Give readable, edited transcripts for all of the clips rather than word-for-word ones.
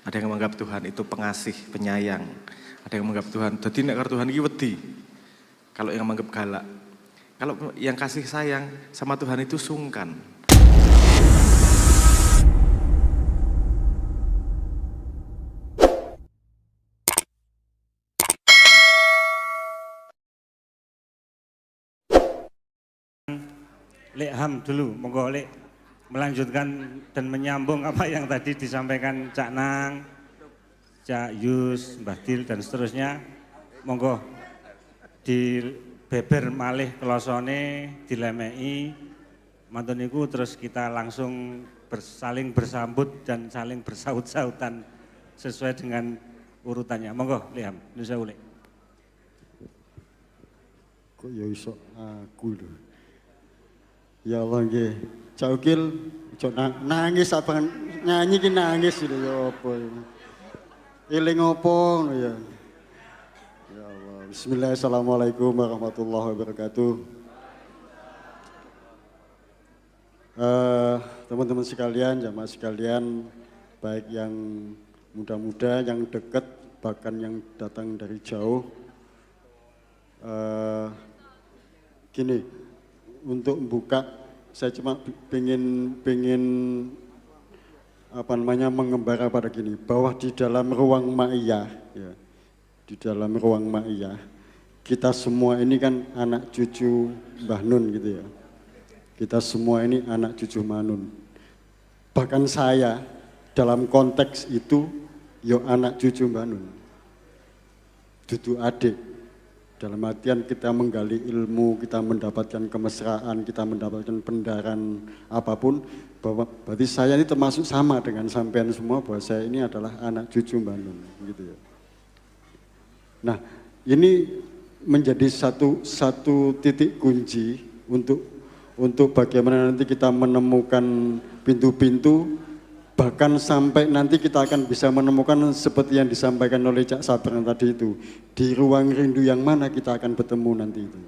Ada yang menganggap Tuhan itu pengasih, penyayang. Ada yang menganggap Tuhan, jadi nek karo Tuhan iki wedi. Kalau yang menganggap galak. Kalau yang kasih sayang sama Tuhan itu sungkan. Lek Ham dulu, monggo Lek melanjutkan dan menyambung apa yang tadi disampaikan Cak Nang, Cak Yus, Mbah Dil dan seterusnya. Monggo di beber malih kelosone, dilemei, mantun niku terus kita langsung saling bersambut dan saling bersaut-sautan sesuai dengan urutannya. Monggo Lek Ham, nusa Lek. Kok ya iso aku lho. Ya Allah nggih. Cak Ukil nangis apa nyanyi ki nangis lho ya apa. Eling apa ngono ya. Ya Allah. Bismillah, assalamualaikum warahmatullahi wabarakatuh. Teman-teman sekalian, jamaah sekalian, baik yang muda-muda, yang dekat, bahkan yang datang dari jauh. Gini, untuk membuka, saya cuma pengen apa namanya mengembara pada gini, bahwa di dalam ruang ma'iyah, ya, di dalam ruang ma'iyah, kita semua ini kan anak cucu Mbah Nun gitu ya. Kita semua ini anak cucu Mbah Nun. Bahkan saya dalam konteks itu, yo anak cucu Mbah Nun. Dudu adik. Dalam artian kita menggali ilmu, kita mendapatkan kemesraan, kita mendapatkan pendaran apapun, bahwa berarti saya ini termasuk sama dengan sampean semua, bahwa saya ini adalah anak cucu Mbah Nun, gitu ya. Nah, ini menjadi satu titik kunci untuk bagaimana nanti kita menemukan pintu-pintu, bahkan sampai nanti kita akan bisa menemukan seperti yang disampaikan oleh Cak Sabar tadi itu, di ruang rindu yang mana kita akan bertemu nanti itu.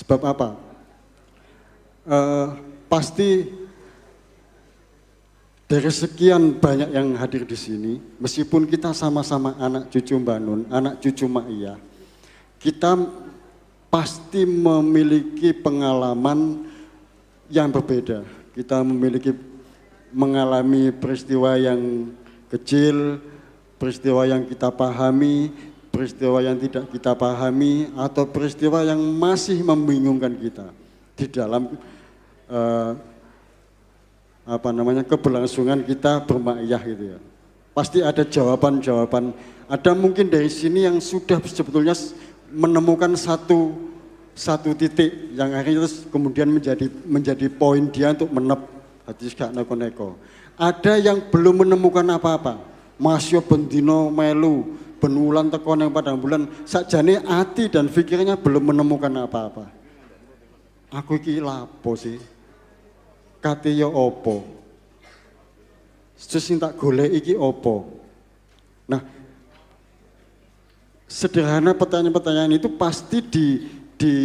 Sebab apa? Pasti dari sekian banyak yang hadir di sini, meskipun kita sama-sama anak cucu Mbah Nun, anak cucu Ma'iyah, kita pasti memiliki pengalaman yang berbeda. Kita mengalami peristiwa yang kecil, peristiwa yang kita pahami, peristiwa yang tidak kita pahami, atau peristiwa yang masih membingungkan kita di dalam keberlangsungan kita bermaiyah gitu ya. Pasti ada jawaban-jawaban. Ada mungkin dari sini yang sudah sebetulnya menemukan satu titik yang akhirnya terus kemudian menjadi poin dia untuk hadis gak neko-neko. Ada yang belum menemukan apa-apa. Masya bendino melu, benulan teko yang padang bulan, sakjane hati dan pikirnya belum menemukan apa-apa. Aku iki lapo sih? Kate yo opo? Sing tak golek iki opo? Nah, sederhana pertanyaan-pertanyaan itu pasti di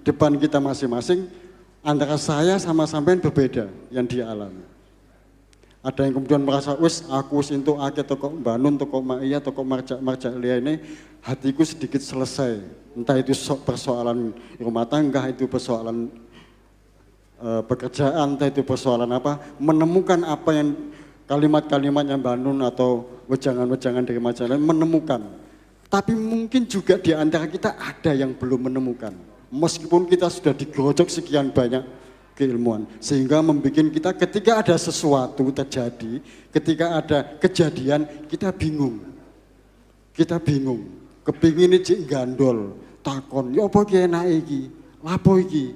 depan kita masing-masing. Antara saya sama sampean berbeda yang dia alami. Ada yang kemudian merasa, wis aku sintu ake toko Mbah Nun, toko Ma'iyah, toko marjak liane, hatiku sedikit selesai. Entah itu persoalan rumah tangga, itu persoalan pekerjaan, entah itu persoalan apa, menemukan apa yang kalimat-kalimatnya Mbah Nun atau wejangan-wejangan dari majalah menemukan. Tapi mungkin juga di antara kita ada yang belum menemukan. Meskipun kita sudah digerojok sekian banyak keilmuan, sehingga membuat kita ketika ada sesuatu terjadi, ketika ada kejadian, kita bingung. Kita bingung, kepingin ini cik gandol, takon, ya apa ki enak iki, lapo iki.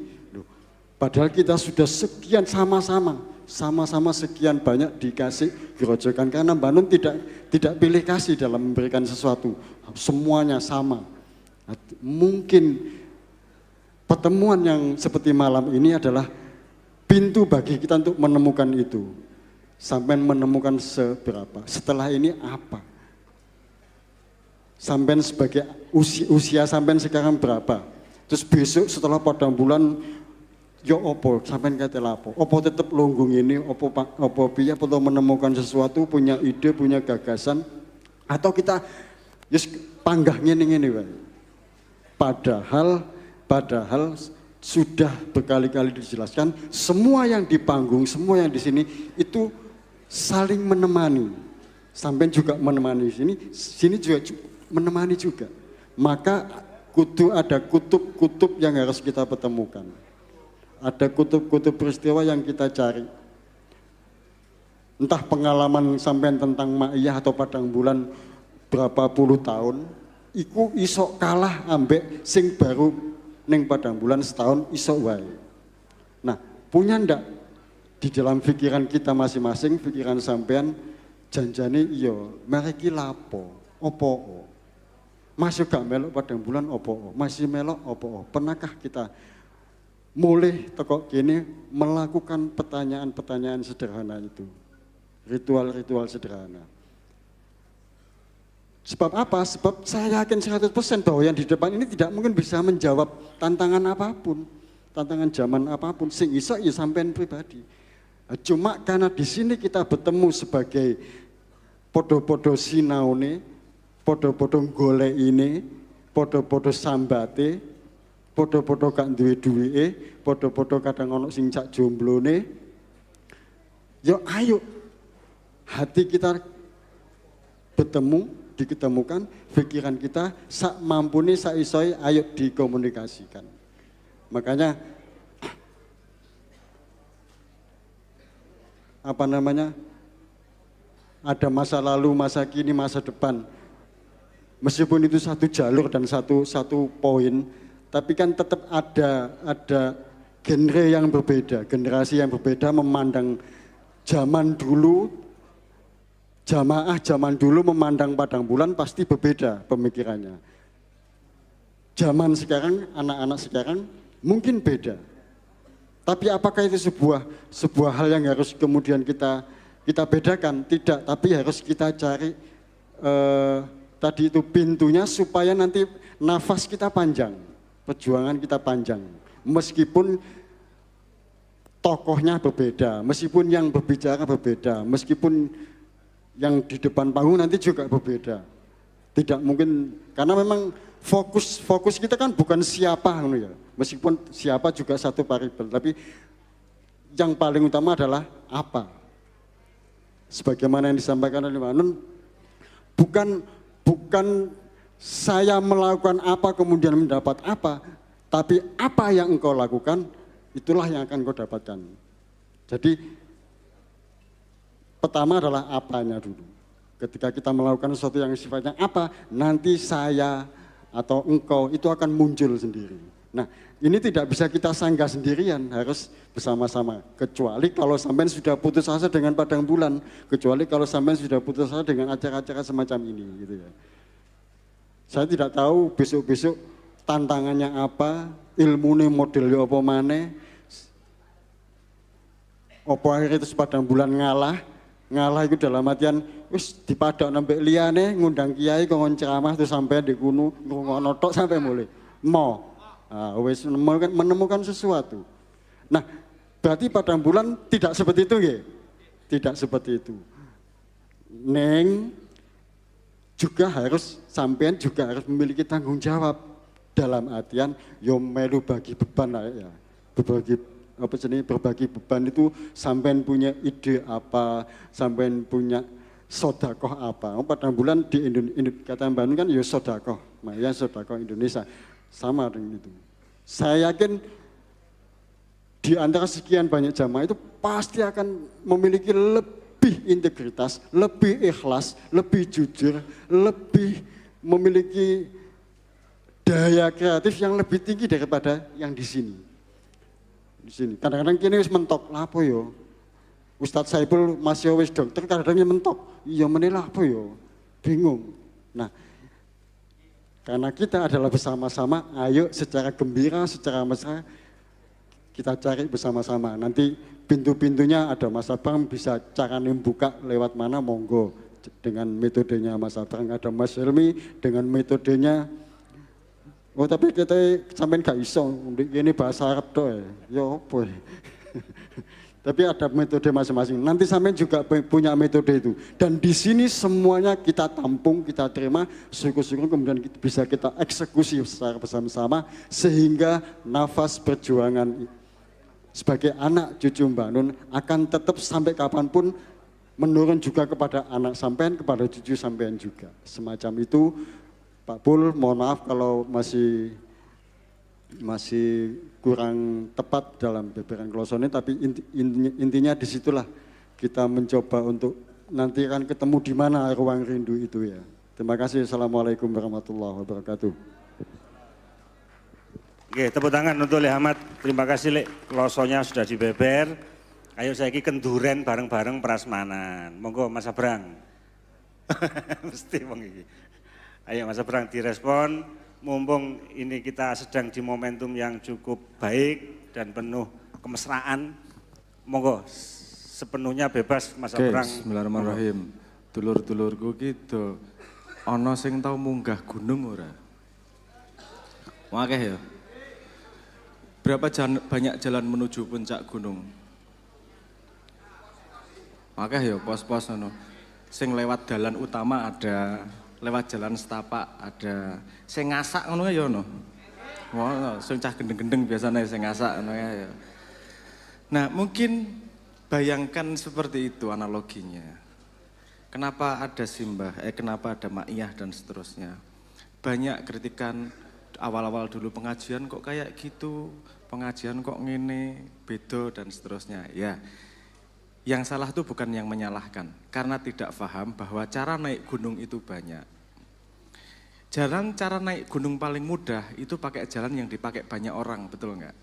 Padahal kita sudah sekian sama-sama sekian banyak dikasih gerojokan, karena Mbah Nun tidak pilih kasih dalam memberikan sesuatu, semuanya sama. Mungkin pertemuan yang seperti malam ini adalah pintu bagi kita untuk menemukan itu. Sampai menemukan seberapa, setelah ini apa? Sampai sebagai usia sampai sekarang berapa? Terus besok setelah padang bulan yo opo sampean kate lapo? Opo tetep lungguh ini, opo piye atau menemukan sesuatu, punya ide, punya gagasan atau kita yes panggah ngene wae. Padahal sudah berkali-kali dijelaskan semua yang di panggung, semua yang di sini itu saling menemani. Sampai juga menemani sini juga menemani juga. Maka ada kutub-kutub yang harus kita pertemukan. Ada kutub-kutub peristiwa yang kita cari. Entah pengalaman sampean tentang Maiyah atau Padang Bulan berapa puluh tahun, iku iso kalah ambek sing baru ning Padang Bulan setahun iso wae. Nah, punya ndak di dalam pikiran kita masing-masing, pikiran sampean janjane iya, mereka lapo, opo. Masih gak melok Padang Bulan opo, masih melok opo. Pernahkah kita mulai tekok kini melakukan pertanyaan-pertanyaan sederhana itu, ritual-ritual sederhana. Sebab apa? Sebab saya yakin 100% bahwa yang di depan ini tidak mungkin bisa menjawab tantangan apapun, tantangan zaman apapun. Sing iso ya sampean pribadi. Cuma karena di sini kita bertemu sebagai podo-podo sinaune, podo-podo golek ini, podo-podo sambate, podo-podo gak duwe-duweke, podo-podo kadang ono sing cak jomblone. Yo ayo hati kita bertemu, diketemukan, pikiran kita sak mampuni, sak isoi, ayo dikomunikasikan. Makanya ada masa lalu, masa kini, masa depan. Meskipun itu satu jalur dan satu poin, tapi kan tetap ada genre yang berbeda, generasi yang berbeda memandang zaman dulu. Jamaah zaman dulu memandang Padang Bulan pasti berbeda pemikirannya. Zaman sekarang, anak-anak sekarang mungkin beda. Tapi apakah itu sebuah hal yang harus kemudian kita bedakan? Tidak, tapi harus kita cari tadi itu pintunya supaya nanti nafas kita panjang, perjuangan kita panjang. Meskipun tokohnya berbeda, meskipun yang berbicara berbeda, meskipun yang di depan panggung nanti juga berbeda. Tidak mungkin, karena memang fokus kita kan bukan siapa ya. Meskipun siapa juga satu variabel, tapi yang paling utama adalah apa. Sebagaimana yang disampaikan oleh Manun, bukan saya melakukan apa kemudian mendapat apa, tapi apa yang engkau lakukan itulah yang akan engkau dapatkan. Jadi pertama adalah apanya dulu. Ketika kita melakukan sesuatu yang sifatnya apa, nanti saya atau engkau itu akan muncul sendiri. Nah, ini tidak bisa kita sanggah sendirian, harus bersama-sama. Kecuali kalau sampean sudah putus asa dengan Padang Bulan, kecuali kalau sampean sudah putus asa dengan acara-acara semacam ini, gitu ya. Saya tidak tahu besok-besok tantangannya apa, ilmunya modelnya apa maneh. Apa akhirnya itu Padang Bulan ngalah itu dalam artian wis dipadok nambah liyane ngundang kiai kongkon ceramah terus sampai di kuno ngono tok sampai mulai wis menemukan sesuatu. Nah, berarti Padang Bulan tidak seperti itu ya? Tidak seperti itu. Neng juga harus sampean juga harus memiliki tanggung jawab dalam artian yo melu bagi beban lah ya. Berbagi beban itu sampean punya ide apa, sampean punya sodakoh apa. Padang Bulan di Indonesia, kata Mbak Nun kan ya sodakoh, makanya sodakoh Indonesia sama dengan itu. Saya yakin di antara sekian banyak jamaah itu pasti akan memiliki lebih integritas, lebih ikhlas, lebih jujur, lebih memiliki daya kreatif yang lebih tinggi daripada yang di sini. Di sini. Kadang-kadang kini wis mentok, lapo yo. Ustadz Saiful masih wis dokter, kadang-kadang mentok. Iya menilai apa yo? Bingung. Nah, karena kita adalah bersama-sama, ayo secara gembira, secara mesra kita cari bersama-sama. Nanti pintu-pintunya ada Mas Abang bisa cara membuka lewat mana monggo. Dengan metodenya Mas Abang, ada Mas Helmi dengan metodenya Oh tapi kita sampean gak iso, ini bahasa Arab doh ya apa ya. Tapi ada metode masing-masing. Nanti sampean juga punya metode itu. Dan di sini semuanya kita tampung, kita terima, syukur-syukur kemudian bisa kita eksekusi secara bersama-sama sehingga nafas perjuangan sebagai anak cucu Mbak Nun akan tetap sampai kapanpun menurun juga kepada anak sampean, kepada cucu sampean juga. Semacam itu. Pak Pul, mohon maaf kalau masih kurang tepat dalam beberan klosone, tapi intinya disitulah kita mencoba untuk nanti akan ketemu di mana ruang rindu itu ya. Terima kasih. Assalamualaikum warahmatullahi wabarakatuh. Oke, tepuk tangan untuk Lek Ahmad. Terima kasih Lek, klosonya sudah dibeber. Ayo saiki kenduren bareng-bareng prasmanan. Monggo Mas Abrang. Mesti wong iki. Ayo Mas Abrang direspon, mumpung ini kita sedang di momentum yang cukup baik dan penuh kemesraan. Monggo sepenuhnya bebas Mas Abrang. Bismillahirrahmanirrahim. Dulur-dulurku gitu. Ana sing tau munggah gunung ora? Akeh ya. Banyak jalan menuju puncak gunung? Akeh ya pos-pos ngono. Sing lewat jalan utama ada, lewat jalan setapak ada, sing ngasak ngono ya ono. Wah, sing cah gendeng-gendeng biasanya sing ngasak ngono ya. Nah, mungkin bayangkan seperti itu analoginya. Kenapa ada simbah, kenapa ada maiyah dan seterusnya. Banyak kritikan awal-awal dulu pengajian kok kayak gitu, pengajian kok ngene, beda dan seterusnya. Ya. Yang salah itu bukan yang menyalahkan, karena tidak paham bahwa cara naik gunung itu banyak. Cara naik gunung paling mudah itu pakai jalan yang dipakai banyak orang, betul nggak?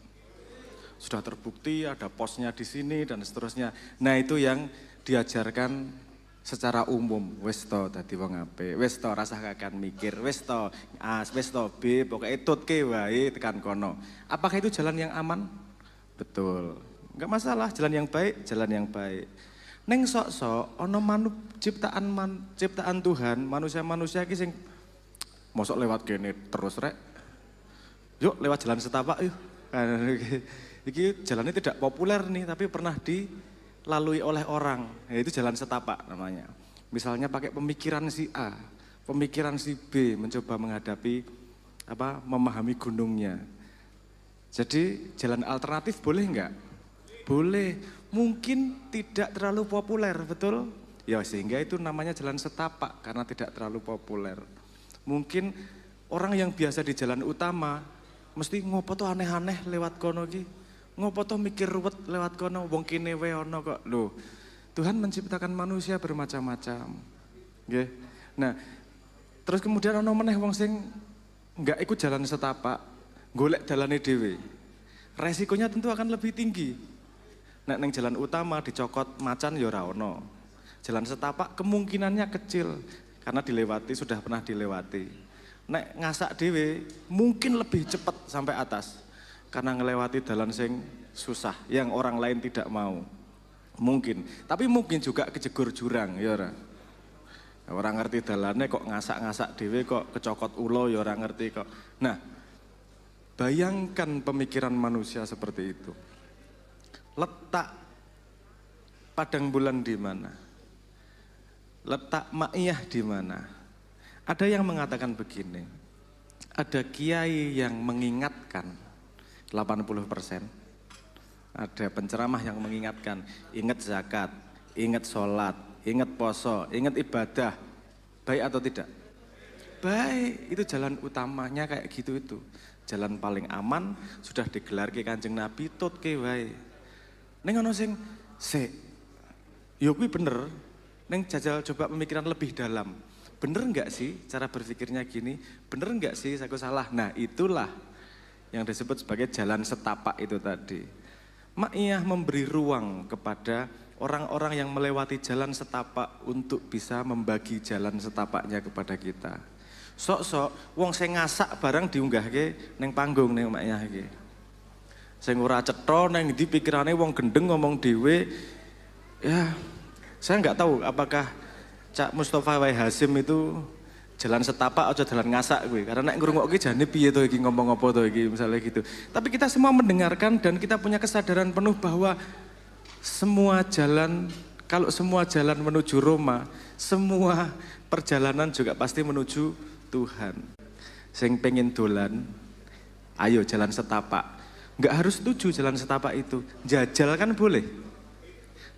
Sudah terbukti ada posnya di sini dan seterusnya. Nah itu yang diajarkan secara umum. Wes to dadi wong apik, wes to rasa kakan mikir, wes to A, wes to B, pokoknya tutke wae tekan kono. Apakah itu jalan yang aman? Betul. Enggak masalah, jalan yang baik, jalan yang baik. Neng sok-sok ono ciptaan Tuhan, manusia-manusia iki sing mosok lewat kene terus rek. Yuk lewat jalan setapak yuk. Iki jalannya tidak populer nih, tapi pernah dilalui oleh orang. Itu jalan setapak namanya. Misalnya pakai pemikiran si A, pemikiran si B mencoba menghadapi memahami gunungnya. Jadi jalan alternatif boleh enggak? Boleh, mungkin tidak terlalu populer, betul? Ya sehingga itu namanya jalan setapak karena tidak terlalu populer. Mungkin orang yang biasa di jalan utama mesti ngopo tuh aneh-aneh lewat kono ki. Ngopo tuh mikir ruwet lewat kono, wong kene wae ono kok. Loh, Tuhan menciptakan manusia bermacam-macam. Nggih. Nah, terus kemudian ono meneh wong sing enggak ikut jalan setapak, golek dalane dhewe. Resikonya tentu akan lebih tinggi. Nek neng jalan utama dicokot macan ya ora ono. Jalan setapak kemungkinannya kecil karena sudah pernah dilewati. Nek ngasak dhewe mungkin lebih cepat sampai atas karena ngelewati dalan sing susah yang orang lain tidak mau. Mungkin, tapi mungkin juga kejegur jurang ya ora. Orang ngerti dalane kok ngasak-ngasak dhewe kok kecokot ulo ya ora ngerti kok. Nah, bayangkan pemikiran manusia seperti itu. Letak padang bulan di mana? Letak maiyah di mana? Ada yang mengatakan begini, ada kiai yang mengingatkan 80%, ada penceramah yang mengingatkan, ingat zakat, ingat sholat, ingat poso, ingat ibadah, baik atau tidak? Baik, itu jalan utamanya kayak gitu itu. Jalan paling aman, sudah digelar ke Kanjeng Nabi, tut ke wae. Neng ono sing yo kuwi bener. Neng jajal coba pemikiran lebih dalam. Bener enggak sih cara berpikirnya gini? Bener enggak sih aku salah? Nah, itulah yang disebut sebagai jalan setapak itu tadi. Maiyah memberi ruang kepada orang-orang yang melewati jalan setapak untuk bisa membagi jalan setapaknya kepada kita. Sok-sok wong sing ngasak barang diunggahke neng panggung neng maiyah iki. Sing ora cetha nang ndi pikirane wong gendeng ngomong dhewe. Ya, saya enggak tahu apakah Cak Mustafa Wai Hasim itu jalan setapak aja jalan ngasak gue. Karena nek ngrungokke jane piye to iki ngomong apa to iki misalnya gitu. Tapi kita semua mendengarkan dan kita punya kesadaran penuh bahwa semua jalan, kalau semua jalan menuju Roma, semua perjalanan juga pasti menuju Tuhan. Sing pengen dolan, ayo jalan setapak. Enggak harus setuju jalan setapak itu. Jajal kan boleh.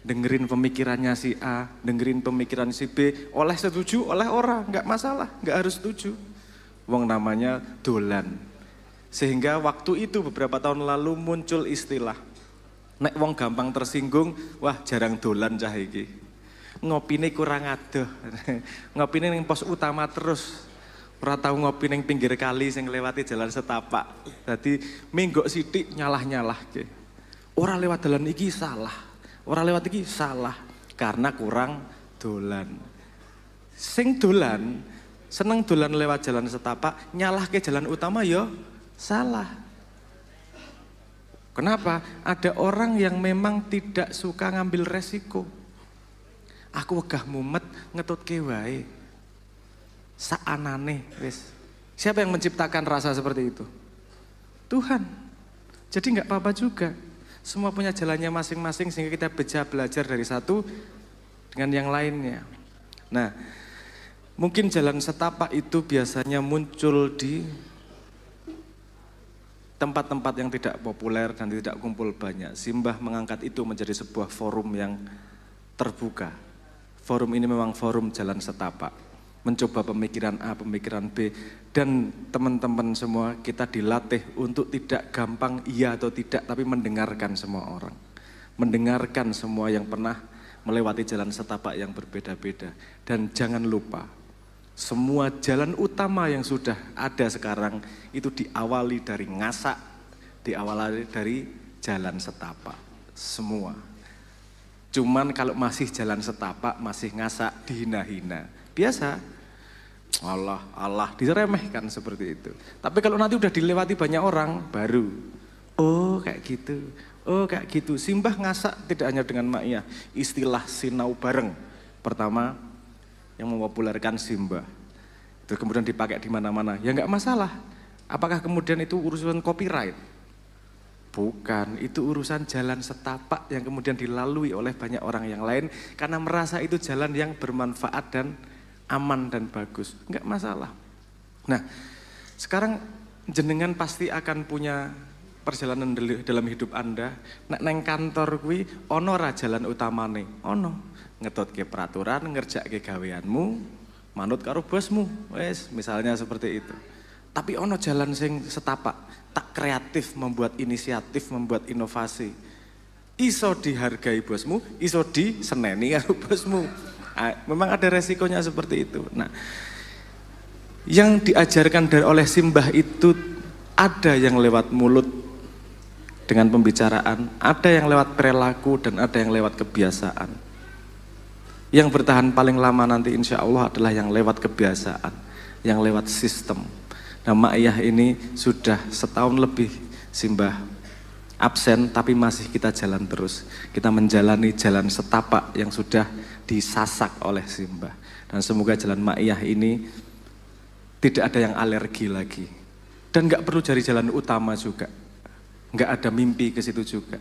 Dengerin pemikirannya si A, dengerin pemikiran si B, oleh setuju, oleh orang, enggak masalah, enggak harus setuju. Wong namanya dolan. Sehingga waktu itu beberapa tahun lalu muncul istilah nek wong gampang tersinggung, wah jarang dolan cah iki. Ngopine kurang adoh. Ngopine ning pos utama terus. Ora tau ngopi ning pinggir kali sing nglewati jalan setapak. Dadi menggok sithik nyalah-nyalahke. Ora lewat dalan iki salah. Ora lewat iki salah karena kurang dolan. Sing dolan seneng dolan lewat jalan setapak, nyalahke jalan utama ya salah. Kenapa? Ada orang yang memang tidak suka ngambil resiko. Aku wegah mumet ngetutke wae. Saanane wis. Siapa yang menciptakan rasa seperti itu? Tuhan. Jadi enggak apa-apa juga. Semua punya jalannya masing-masing sehingga kita bisa belajar dari satu dengan yang lainnya. Nah, mungkin jalan setapak itu biasanya muncul di tempat-tempat yang tidak populer dan tidak kumpul banyak. Simbah mengangkat itu menjadi sebuah forum yang terbuka. Forum ini memang forum jalan setapak. Mencoba pemikiran A, pemikiran B. Dan teman-teman semua kita dilatih untuk tidak gampang iya atau tidak, tapi mendengarkan semua orang. Mendengarkan semua yang pernah melewati jalan setapak yang berbeda-beda. Dan jangan lupa, semua jalan utama yang sudah ada sekarang itu diawali dari ngasak, diawali dari jalan setapak, semua. Cuman kalau masih jalan setapak, masih ngasak, dihina-hina. Biasa, Allah diremehkan seperti itu. Tapi kalau nanti udah dilewati banyak orang, baru, oh kayak gitu. Simbah ngasak tidak hanya dengan Maiyah, istilah sinau bareng. Pertama, yang mempopulerkan simbah. Itu kemudian dipakai di mana-mana. Ya enggak masalah. Apakah kemudian itu urusan copyright? Bukan, itu urusan jalan setapak yang kemudian dilalui oleh banyak orang yang lain karena merasa itu jalan yang bermanfaat dan aman dan bagus. Enggak masalah. Nah, sekarang jenengan pasti akan punya perjalanan dalam hidup Anda. Nek neng kantor kuwi ono ra jalan utamane? Ono. Ngetutke peraturan, ngerjakke gaweanmu, manut karo bosmu. Wes, misalnya seperti itu. Tapi ono jalan sing setapak, tak kreatif, membuat inisiatif, membuat inovasi. Iso dihargai bosmu, iso diseneni karo bosmu. Memang ada resikonya seperti itu. Nah, yang diajarkan oleh simbah itu ada yang lewat mulut dengan pembicaraan, ada yang lewat perilaku dan ada yang lewat kebiasaan. Yang bertahan paling lama nanti insya Allah adalah yang lewat kebiasaan, yang lewat sistem. Nah, Maiyah ini sudah setahun lebih simbah absen tapi masih kita jalan terus. Kita menjalani jalan setapak yang sudah disasak oleh simbah. Dan semoga jalan Maiyah ini tidak ada yang alergi lagi. Dan gak perlu cari jalan utama juga. Gak ada mimpi ke situ juga.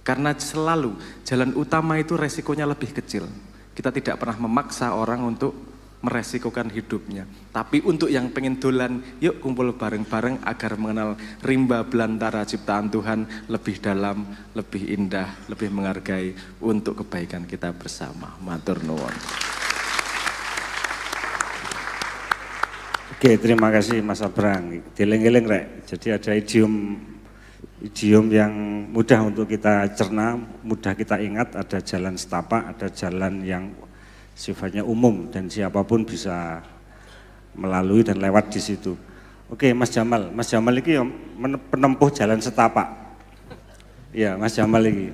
Karena selalu jalan utama itu resikonya lebih kecil. Kita tidak pernah memaksa orang untuk meresikokan hidupnya. Tapi untuk yang pengen dolan, yuk kumpul bareng-bareng agar mengenal rimba belantara ciptaan Tuhan lebih dalam, lebih indah, lebih menghargai untuk kebaikan kita bersama. Matur nuwun. Oke, terima kasih Mas Abrang. Dieling-eling rek. Jadi ada idiom yang mudah untuk kita cerna, mudah kita ingat. Ada jalan setapak, ada jalan yang sifatnya umum dan siapapun bisa melalui dan lewat di situ. Oke, Mas Jamal ini penempuh jalan setapak. Iya, Mas Jamal ini.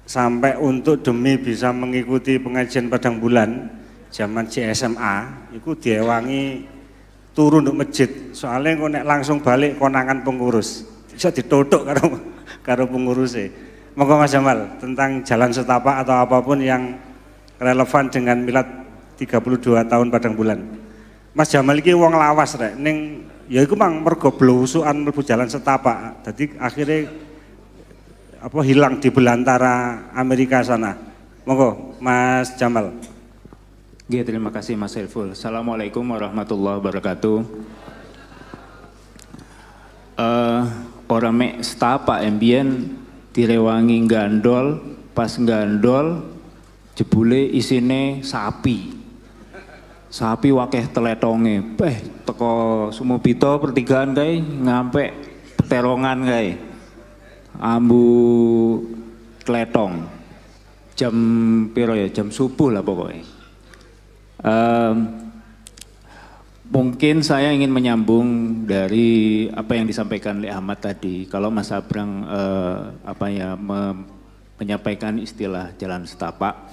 Sampai untuk demi bisa mengikuti pengajian Padang Bulan zaman CSMA, itu diewangi turun untuk masjid. Soalnya kok nek langsung balik konangan pengurus, bisa ditutuk karo pengurusnya. Monggo Mas Jamal tentang jalan setapak atau apapun yang relevan dengan milad 32 tahun Padang Bulan. Mas Jamal iki wong lawas rek ning ya iku mang mergo blusukan mlebu jalan setapak. Dadi akhirnya apa hilang di belantara Amerika sana. Monggo Mas Jamal. Oke, terima kasih Mas Saiful. Assalamualaikum warahmatullahi wabarakatuh. Orang mek setapak ambien direwangi gandol, pas gandol jebule isine sapi. Sapi wakeh teletonge, teko Sumobito pertigaan kae ngampe peterongan kae. Ambu tletong. Jam piro ya? Jam subuh lah pokoknya. Mungkin saya ingin menyambung dari apa yang disampaikan oleh Ahmad tadi. Kalau Mas Abrang menyampaikan istilah jalan setapak,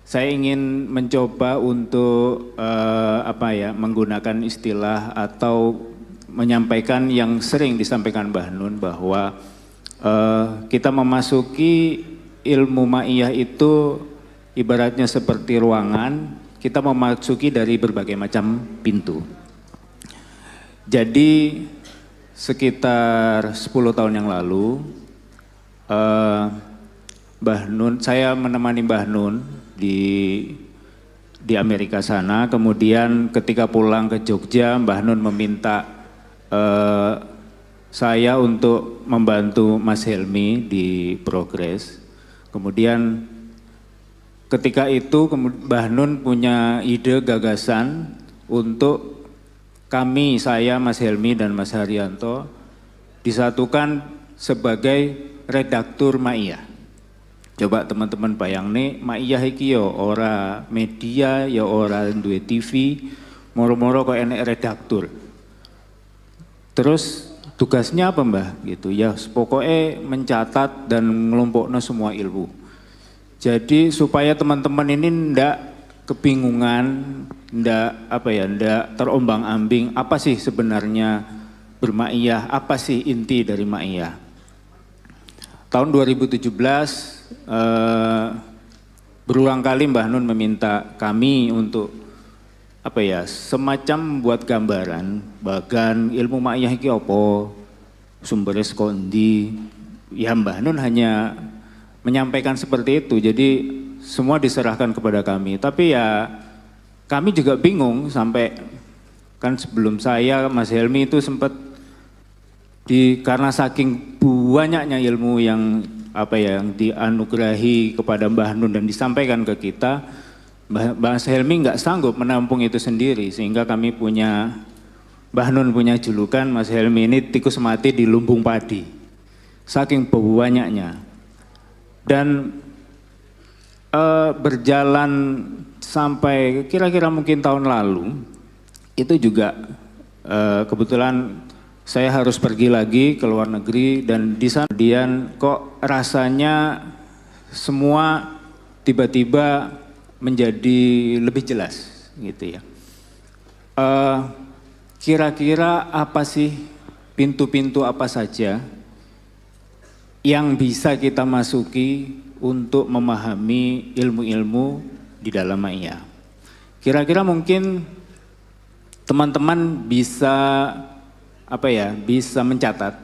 saya ingin mencoba untuk menggunakan istilah atau menyampaikan yang sering disampaikan Mbah Nun bahwa kita memasuki ilmu ma'iyah itu ibaratnya seperti ruangan, kita memasuki dari berbagai macam pintu. Jadi sekitar 10 tahun yang lalu, Mbah Nun, saya menemani Mbah Nun di Amerika sana, kemudian ketika pulang ke Jogja, Mbah Nun meminta saya untuk membantu Mas Helmi di Progres. Kemudian ketika itu Mbah Nun punya ide gagasan untuk kami, saya, Mas Helmi dan Mas Haryanto disatukan sebagai redaktur ma'iyah. Coba teman-teman bayang nih, ma'iyah iki yo ora media, ya ora duwe TV, moro-moro kok enek redaktur. Terus tugasnya apa Mbah? Gitu ya, pokoknya mencatat dan ngelompokno semua ilmu. Jadi supaya teman-teman ini ndak kebingungan, ndak terombang-ambing apa sih sebenarnya berma'iyah, apa sih inti dari ma'iyah. Tahun 2017 berulang kali Mbah Nun meminta kami untuk semacam buat gambaran bagan ilmu ma'iyah iki apa, sumbernya sekondi. Ya Mbah Nun hanya menyampaikan seperti itu, jadi semua diserahkan kepada kami. Tapi ya kami juga bingung sampai kan sebelum saya, Mas Helmi itu sempat karena saking banyaknya ilmu yang yang dianugerahi kepada Mbah Nun dan disampaikan ke kita, Mas Helmi nggak sanggup menampung itu sendiri, sehingga kami Mbah Nun punya julukan Mas Helmi ini tikus mati di lumbung padi, saking banyaknya. Dan berjalan sampai kira-kira mungkin tahun lalu, itu juga kebetulan saya harus pergi lagi ke luar negeri dan di sana kemudian kok rasanya semua tiba-tiba menjadi lebih jelas gitu ya. Kira-kira apa sih pintu-pintu apa saja yang bisa kita masuki untuk memahami ilmu-ilmu di dalam ma'iyah. Kira-kira mungkin teman-teman bisa bisa mencatat.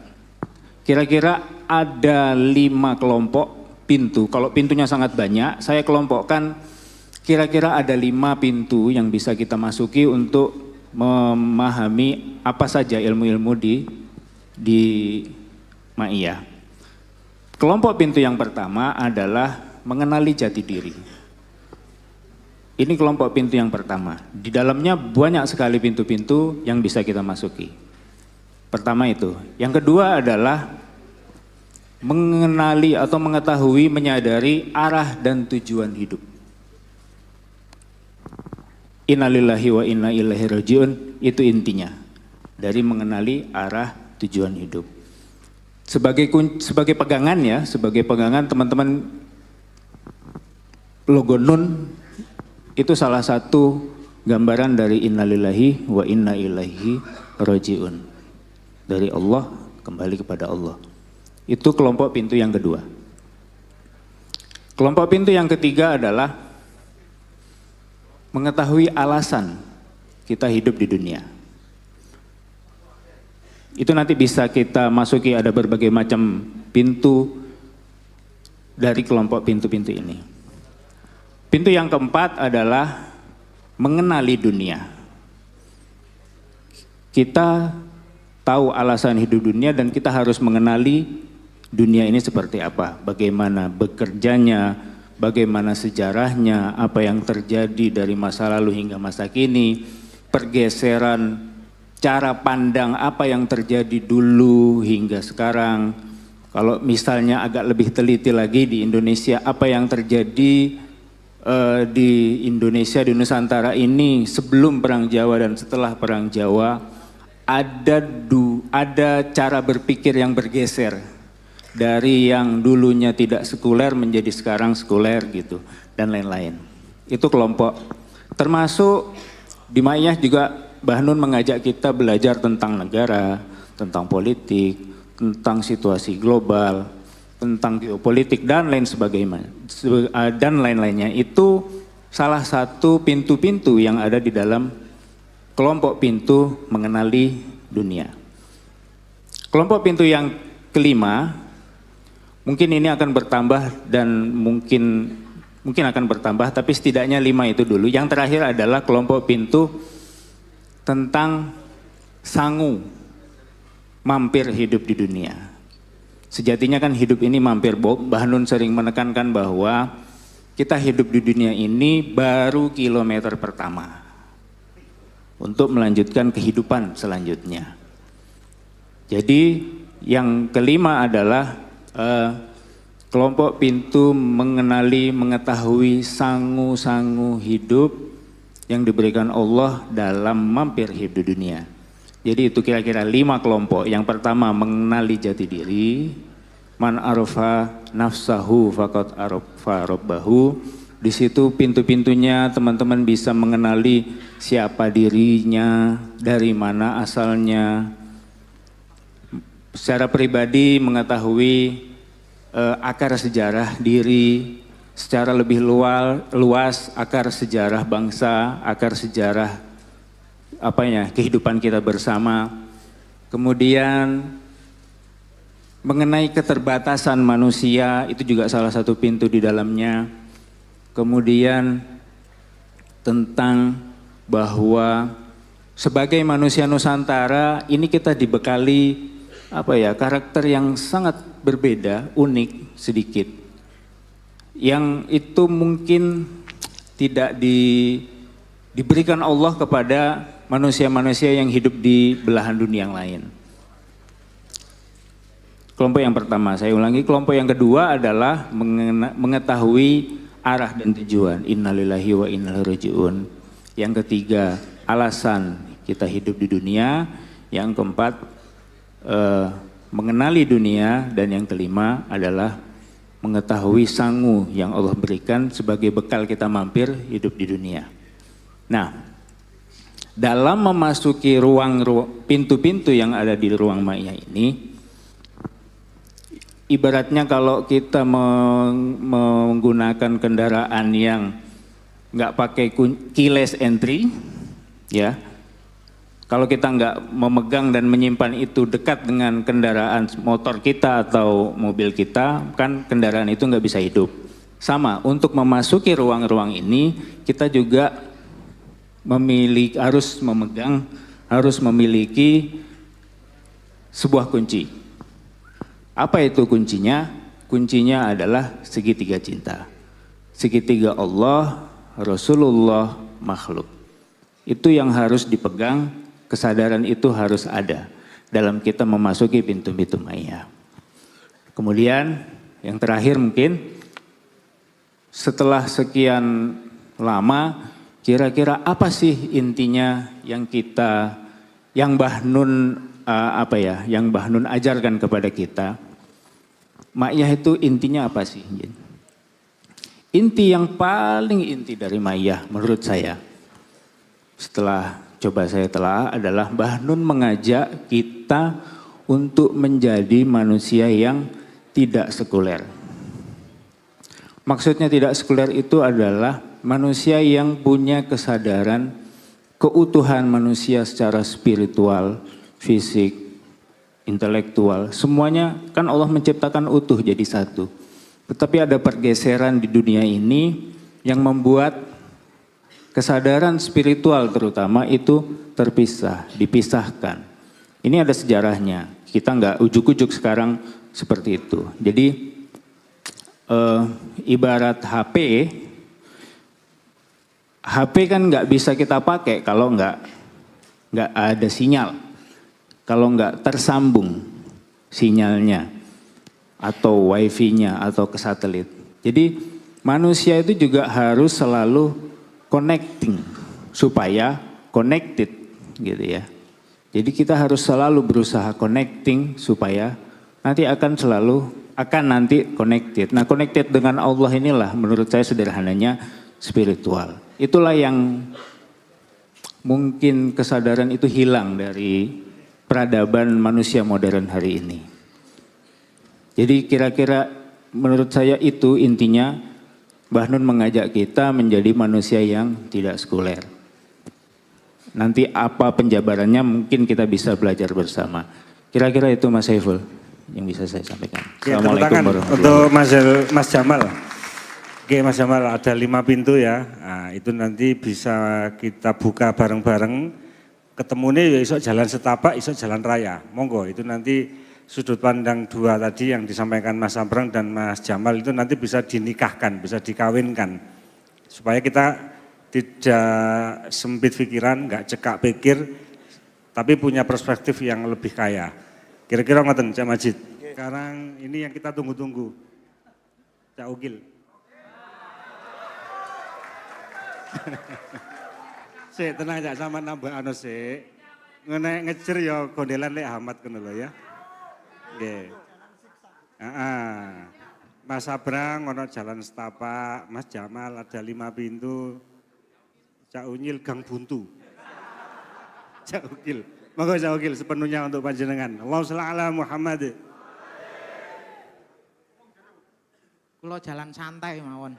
Kira-kira ada 5 kelompok pintu. Kalau pintunya sangat banyak, saya kelompokkan kira-kira ada 5 pintu yang bisa kita masuki untuk memahami apa saja ilmu-ilmu di ma'iyah. Kelompok pintu yang pertama adalah mengenali jati diri. Ini kelompok pintu yang pertama. Di dalamnya banyak sekali pintu-pintu yang bisa kita masuki. Pertama itu. Yang kedua adalah mengenali atau mengetahui, menyadari arah dan tujuan hidup. Innalillahi wa inna ilaihi rajiun, itu intinya. Dari mengenali arah tujuan hidup. Sebagai pegangan ya, sebagai pegangan teman-teman, logo Nun itu salah satu gambaran dari innalillahi wa inna ilaihi rajiun. Dari Allah kembali kepada Allah. Itu kelompok pintu yang kedua. Kelompok pintu yang ketiga adalah mengetahui alasan kita hidup di dunia. Itu nanti bisa kita masuki, ada berbagai macam pintu dari kelompok pintu-pintu ini. Pintu yang keempat adalah mengenali dunia. Kita tahu alasan hidup dunia dan kita harus mengenali dunia ini seperti apa, bagaimana bekerjanya, bagaimana sejarahnya, apa yang terjadi dari masa lalu hingga masa kini, pergeseran cara pandang apa yang terjadi dulu hingga sekarang. Kalau misalnya agak lebih teliti lagi di Indonesia, apa yang terjadi di Indonesia, di Nusantara ini sebelum Perang Jawa dan setelah Perang Jawa, ada cara berpikir yang bergeser dari yang dulunya tidak sekuler menjadi sekarang sekuler gitu dan lain-lain. Itu kelompok. Termasuk di Ma'iyah juga Mbah Nun mengajak kita belajar tentang negara, tentang politik, tentang situasi global, tentang geopolitik dan lain sebagainya. Dan lain-lainnya itu salah satu pintu-pintu yang ada di dalam kelompok pintu mengenali dunia. Kelompok pintu yang kelima, mungkin ini akan bertambah dan mungkin akan bertambah, tapi setidaknya 5 itu dulu. Yang terakhir adalah kelompok pintu tentang sangu, mampir hidup di dunia. Sejatinya kan hidup ini mampir. Mbah Nun sering menekankan bahwa kita hidup di dunia ini baru kilometer pertama untuk melanjutkan kehidupan selanjutnya. Jadi yang kelima adalah kelompok pintu mengenali, mengetahui sangu-sangu hidup yang diberikan Allah dalam mampir hidup di dunia. Jadi itu kira-kira 5 kelompok. Yang pertama mengenali jati diri, man arafa nafsahu faqad arafa rabbahu. Di situ pintu-pintunya teman-teman bisa mengenali siapa dirinya, dari mana asalnya. Secara pribadi mengetahui akar sejarah diri, secara lebih luas akar sejarah bangsa, akar sejarah kehidupan kita bersama. Kemudian mengenai keterbatasan manusia, itu juga salah satu pintu di dalamnya. Kemudian tentang bahwa sebagai manusia Nusantara ini kita dibekali karakter yang sangat berbeda, unik sedikit. Yang itu mungkin tidak diberikan Allah kepada manusia-manusia yang hidup di belahan dunia yang lain. Kelompok yang pertama, saya ulangi, kelompok yang kedua adalah mengetahui arah dan tujuan. Innalillahi wa inna ilaihi raji'un. Yang ketiga, alasan kita hidup di dunia. Yang keempat, mengenali dunia. Dan yang kelima adalah mengetahui sangu yang Allah berikan sebagai bekal kita mampir hidup di dunia. Nah, dalam memasuki pintu-pintu yang ada di ruang Ma'iyah ini, ibaratnya kalau kita menggunakan kendaraan yang nggak pakai keyless entry, ya, kalau kita nggak memegang dan menyimpan itu dekat dengan kendaraan motor kita atau mobil kita, kan kendaraan itu nggak bisa hidup. Sama, untuk memasuki ruang-ruang ini, kita juga harus memiliki sebuah kunci. Apa itu kuncinya? Kuncinya adalah segitiga cinta. Segitiga Allah, Rasulullah, makhluk. Itu yang harus dipegang. Kesadaran itu harus ada dalam kita memasuki pintu-pintu Ma'iyah. Kemudian yang terakhir mungkin, setelah sekian lama, kira-kira apa sih intinya yang Mbah Nun yang Mbah Nun ajarkan kepada kita? Ma'iyah itu intinya apa sih? Inti yang paling inti dari Ma'iyah menurut saya, setelah coba saya telah, adalah Mbah Nun mengajak kita untuk menjadi manusia yang tidak sekuler. Maksudnya tidak sekuler itu adalah manusia yang punya kesadaran keutuhan manusia secara spiritual, fisik, intelektual, semuanya kan Allah menciptakan utuh jadi satu. Tetapi ada pergeseran di dunia ini yang membuat kesadaran spiritual terutama itu terpisah, dipisahkan. Ini ada sejarahnya, kita nggak ujuk-ujuk sekarang seperti itu. Jadi ibarat HP kan nggak bisa kita pakai kalau nggak ada sinyal, kalau nggak tersambung sinyalnya atau wifi-nya atau ke satelit. Jadi manusia itu juga harus selalu connecting supaya connected gitu ya. Jadi kita harus selalu berusaha connecting supaya nanti akan connected. Nah, connected dengan Allah inilah menurut saya sederhananya spiritual. Itulah yang mungkin kesadaran itu hilang dari peradaban manusia modern hari ini. Jadi kira-kira menurut saya itu intinya Mbah Nun mengajak kita menjadi manusia yang tidak sekuler. Nanti apa penjabarannya mungkin kita bisa belajar bersama. Kira-kira itu Mas Saiful yang bisa saya sampaikan. Ya, Assalamualaikum warahmatullahi untuk Mas Jamal. Oke Mas Jamal, ada 5 pintu ya. Nah, itu nanti bisa kita buka bareng-bareng. Ketemunya ya isok jalan setapak, isok jalan raya. Monggo, itu nanti sudut pandang 2 tadi yang disampaikan Mas Sabrang dan Mas Jamal itu nanti bisa dinikahkan, bisa dikawinkan. Supaya kita tidak sempit pikiran, nggak cekak pikir, tapi punya perspektif yang lebih kaya. Kira-kira ngoten Cak Majid. Sekarang ini yang kita tunggu-tunggu. Cak Ugil. Sik tenang Cak sama nambah anu sik. Ngejer ya gondelan lek Ahmad ngono lho ya. Nggih. Mas Sabrang ono jalan setapak, Mas Jamal ada 5 pintu. Cak Unyil gang buntu. Cak Ugil. Monggo Cak Ugil sepenuhnya untuk panjenengan. Allahumma shalli ala Muhammad. Kulo jalan santai mawon.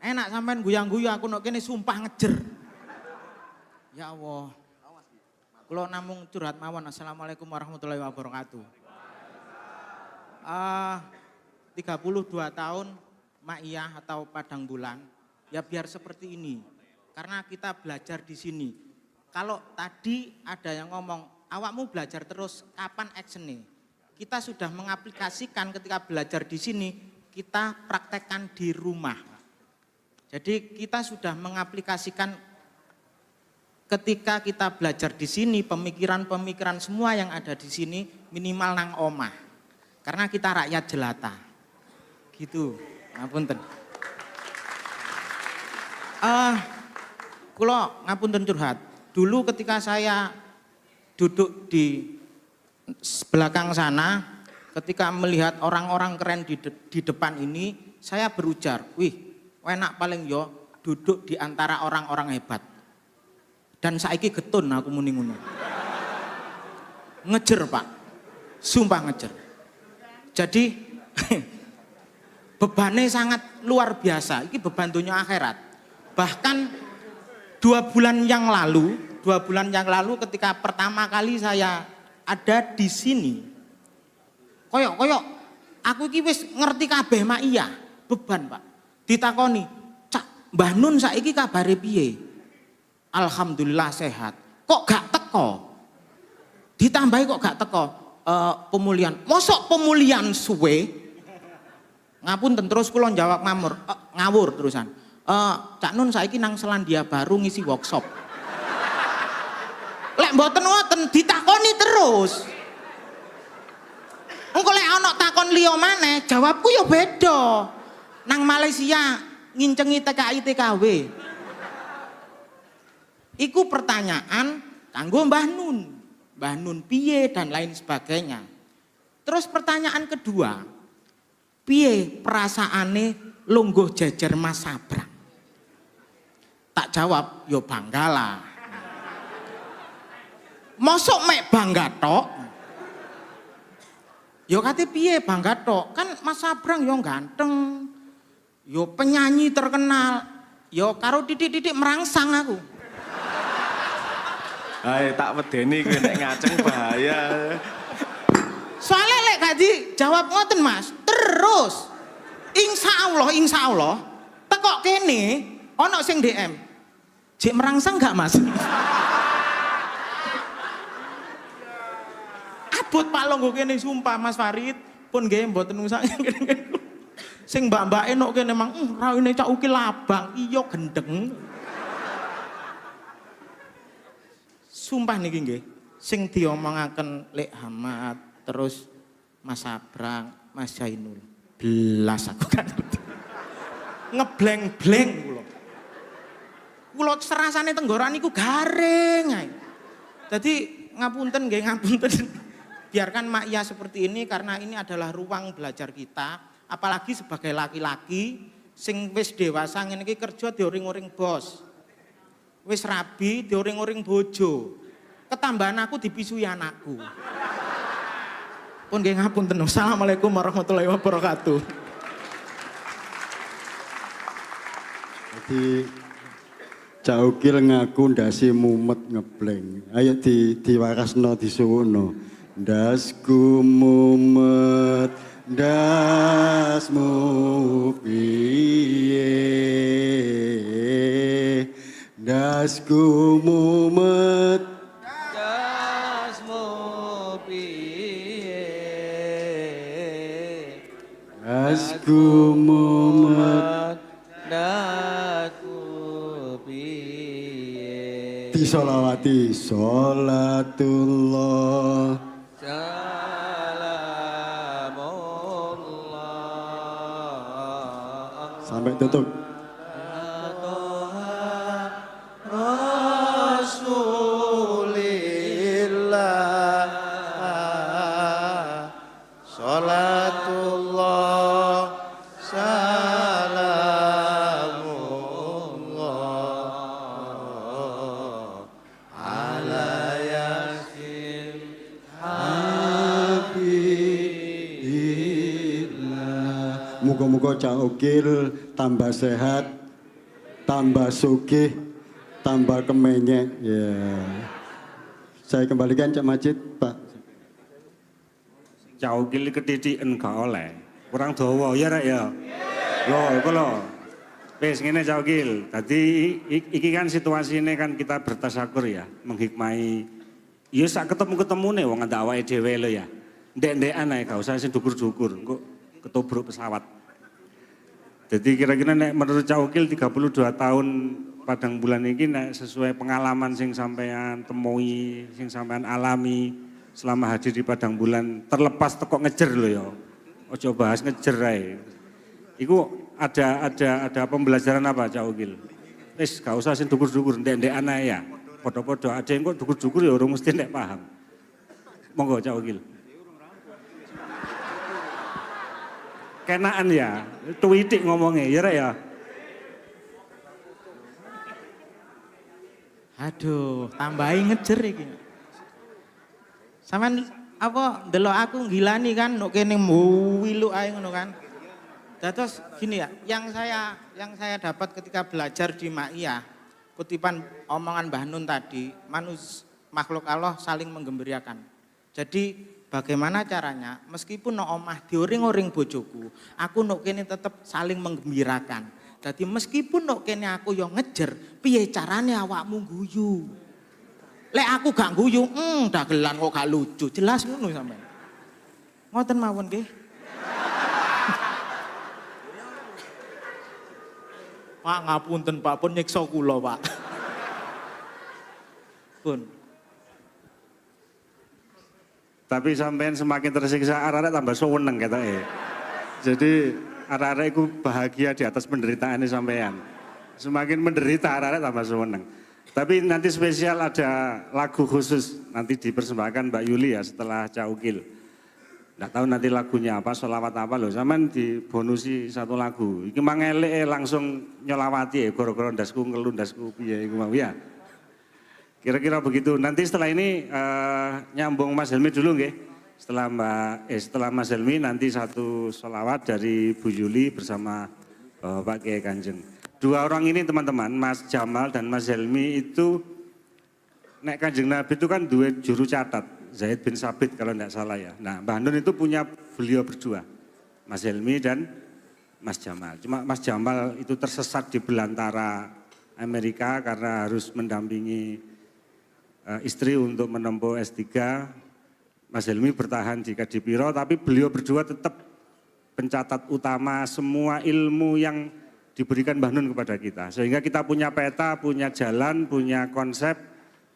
Enak sampean guyang-guyu aku nek kene sumpah ngejer. Ya Allah. Kulo namung curhat mawon. Assalamualaikum warahmatullahi wabarakatuh. 32 tahun Ma'iyah atau Padang Bulan. Ya biar seperti ini. Karena kita belajar di sini. Kalau tadi ada yang ngomong, awakmu belajar terus, kapan actionnya? Kita sudah mengaplikasikan ketika belajar di sini, kita praktekkan di rumah. Jadi kita sudah mengaplikasikan ketika kita belajar di sini, pemikiran-pemikiran semua yang ada di sini minimal nang omah. Karena kita rakyat jelata. Gitu, ngapunten. Kulo ngapunten curhat. Dulu ketika saya duduk di belakang sana, ketika melihat orang-orang keren di depan ini, saya berujar, wih, enak paling yo duduk di antara orang-orang hebat. Dan saiki getun aku muni ngono. Ngejer Pak, sumpah ngejer. Jadi bebannya sangat luar biasa, ini beban dunia akhirat. Bahkan 2 bulan yang lalu ketika pertama kali saya ada di sini, koyok aku iki wis ngerti kabeh Ma'iyah, beban Pak. Ditakoni, Cak, Mbah Nun saiki kabare piye? Alhamdulillah sehat. Kok gak teko? Ditambahi kok gak teko? Pemulihan. Mosok pemulihan suwe? Ngapunten terus kula jawab ngawur terusan. Cak Nun saiki nang Selandia Baru ngisi workshop. Lek mboten ngoten ditakoni terus. Engko lek ana takon liya maneh, jawabku ya beda. Nang Malaysia ngincengi TKI TKW. Iku pertanyaan kanggo Mbah Nun. Mbah Nun piye dan lain sebagainya. Terus pertanyaan kedua, piye perasaane lungguh jejer Mas Sabrang? Tak jawab, yo banggalah. Mosok mek bangga tok? Yo kate piye bangga tok? Kan Mas Sabrang yo ganteng. Yo penyanyi terkenal. Yo karo titik-titik merangsang aku. Hai, tak wedeni kowe nek ngaceng bahaya. Soalnya lek gak dijawab ngoten Mas, terus insya Allah tekok kene ono sing DM. Jek merangsang gak Mas? Abot Pak Longgo kene sumpah Mas Farid pun nggih mboten usah. Sing mbak-mbake nok kene emang raine Cak Ukil abang, iya gendeng. Sumpah niki nggih, sing diomongaken Lek Hamad, terus Mas Abrang, Mas Jainul. Belas aku kan. Ngebleng-bleng kula. Kula serasane tenggorokan niku garing ae. Dadi ngapunten nggih, ngapunten. Biarkan Mak Iya seperti ini karena ini adalah ruang belajar kita, apalagi sebagai laki-laki sing wis dewasa ngene iki kerja dioring-oring bos. Wis rabi dioring-oring bojo. Ketambahan aku dipisui anakku. Pun nggih ngapunten. Assalamualaikum warahmatullahi wabarakatuh. Jadi Cak Ukil ngaku ndase mumet ngebleng. Ayo diwarasno disuwuno. Ndasku mumet, ndasmu piye. Ndasku mumet, dasmu piye. ndasku mumet. Dasku piye. Disolawati sholatullah. Salamullah. Sampai tutup. Rasulillah. Salatullah. Salamullah. Ala yasin. Muga-muga Cak Ukil tambah sehat, tambah sugih, tambah kemenyek. Ya. Saya kembalikan Cak Majid, Pak. Cak Ukil ketitiken gak oleh. Kurang dawa ya rek ya. Loh, iku lho. Wis ngene Cak Ukil. Dadi iki kan situasine kan kita bertasakur ya, menghikmai. Ya sak ketemu-ketemune wong ndak awake dhewe lho ya. Ndek-ndekan ae gak usah sing dukur-dukur. Engko ketubruk pesawat. Jadi kira-kira nek menurut Cak Ukil 32 tahun Padang Bulan ini nek sesuai pengalaman sing sampean temui, sing sampean alami selama hadir di Padang Bulan, terlepas tekok ngejer lho ya. Ojo bahas ngejer ae. Iku ada pembelajaran apa Cak Ukil? Wis gak usah sing dukur-dukur, ndek-ndekan ae ya. Podo-podo ada yang kok dukur-dukur ya urung mesti nek paham. Monggo Cak Ukil. Kenaan ya, tuwitik ngomongnya, ya Rek ya. Aduh, tambahin ngejer iki. Sampeyan apa ndelok aku ngilani kan nek kene wilu ae ngono kan. Terus gini ya, yang saya dapat ketika belajar di Mak Iya, kutipan omongan Mbah Nun tadi, makhluk Allah saling menggembirakan. Jadi bagaimana caranya meskipun no omah dioring-oring bojoku, aku nok kene tetep saling menggembirakan. Jadi meskipun nok kene aku yo ngejer, piye carane awakmu guyu. Lek aku gak guyu, dagelan kok gak lucu, jelas ngono sampean. Ngoten mawon nggih. Pak ngapunten Pak, pun nyiksa kula Pak. Pun. Tapi sampean semakin tersiksa, arek-arek tambah seneng ketoke. Jadi arek-arek iku bahagia di atas penderitaannya sampean. Semakin menderita arek-arek tambah seneng. Tapi nanti spesial ada lagu khusus nanti dipersembahkan Mbak Yuli ya setelah Cak Ukil. Nggak tahu nanti lagunya apa, sholawat apa loh. Sampean dibonusi satu lagu. Iki mangelek langsung nyolawati ya, goro-goro ndasku ngelu ndasku piye iku mau ya. Kira-kira begitu. Nanti setelah ini nyambung Mas Helmi dulu nggih. Setelah Mas Helmi nanti satu sholawat dari Bu Yuli bersama Pak Kiai Kanjeng. dua orang ini teman-teman, Mas Jamal dan Mas Helmi itu, nek Kanjeng Nabi itu kan dua juru catat, Zaid bin Sabit kalau tidak salah ya. Nah Mbah Nun itu punya beliau berdua, Mas Helmi dan Mas Jamal. Cuma Mas Jamal itu tersesat di belantara Amerika karena harus mendampingi istri untuk menempuh S3. Mas Helmi bertahan di Kadipiro, tapi beliau berdua tetap pencatat utama semua ilmu yang diberikan Mbah Nun kepada kita. Sehingga kita punya peta, punya jalan, punya konsep,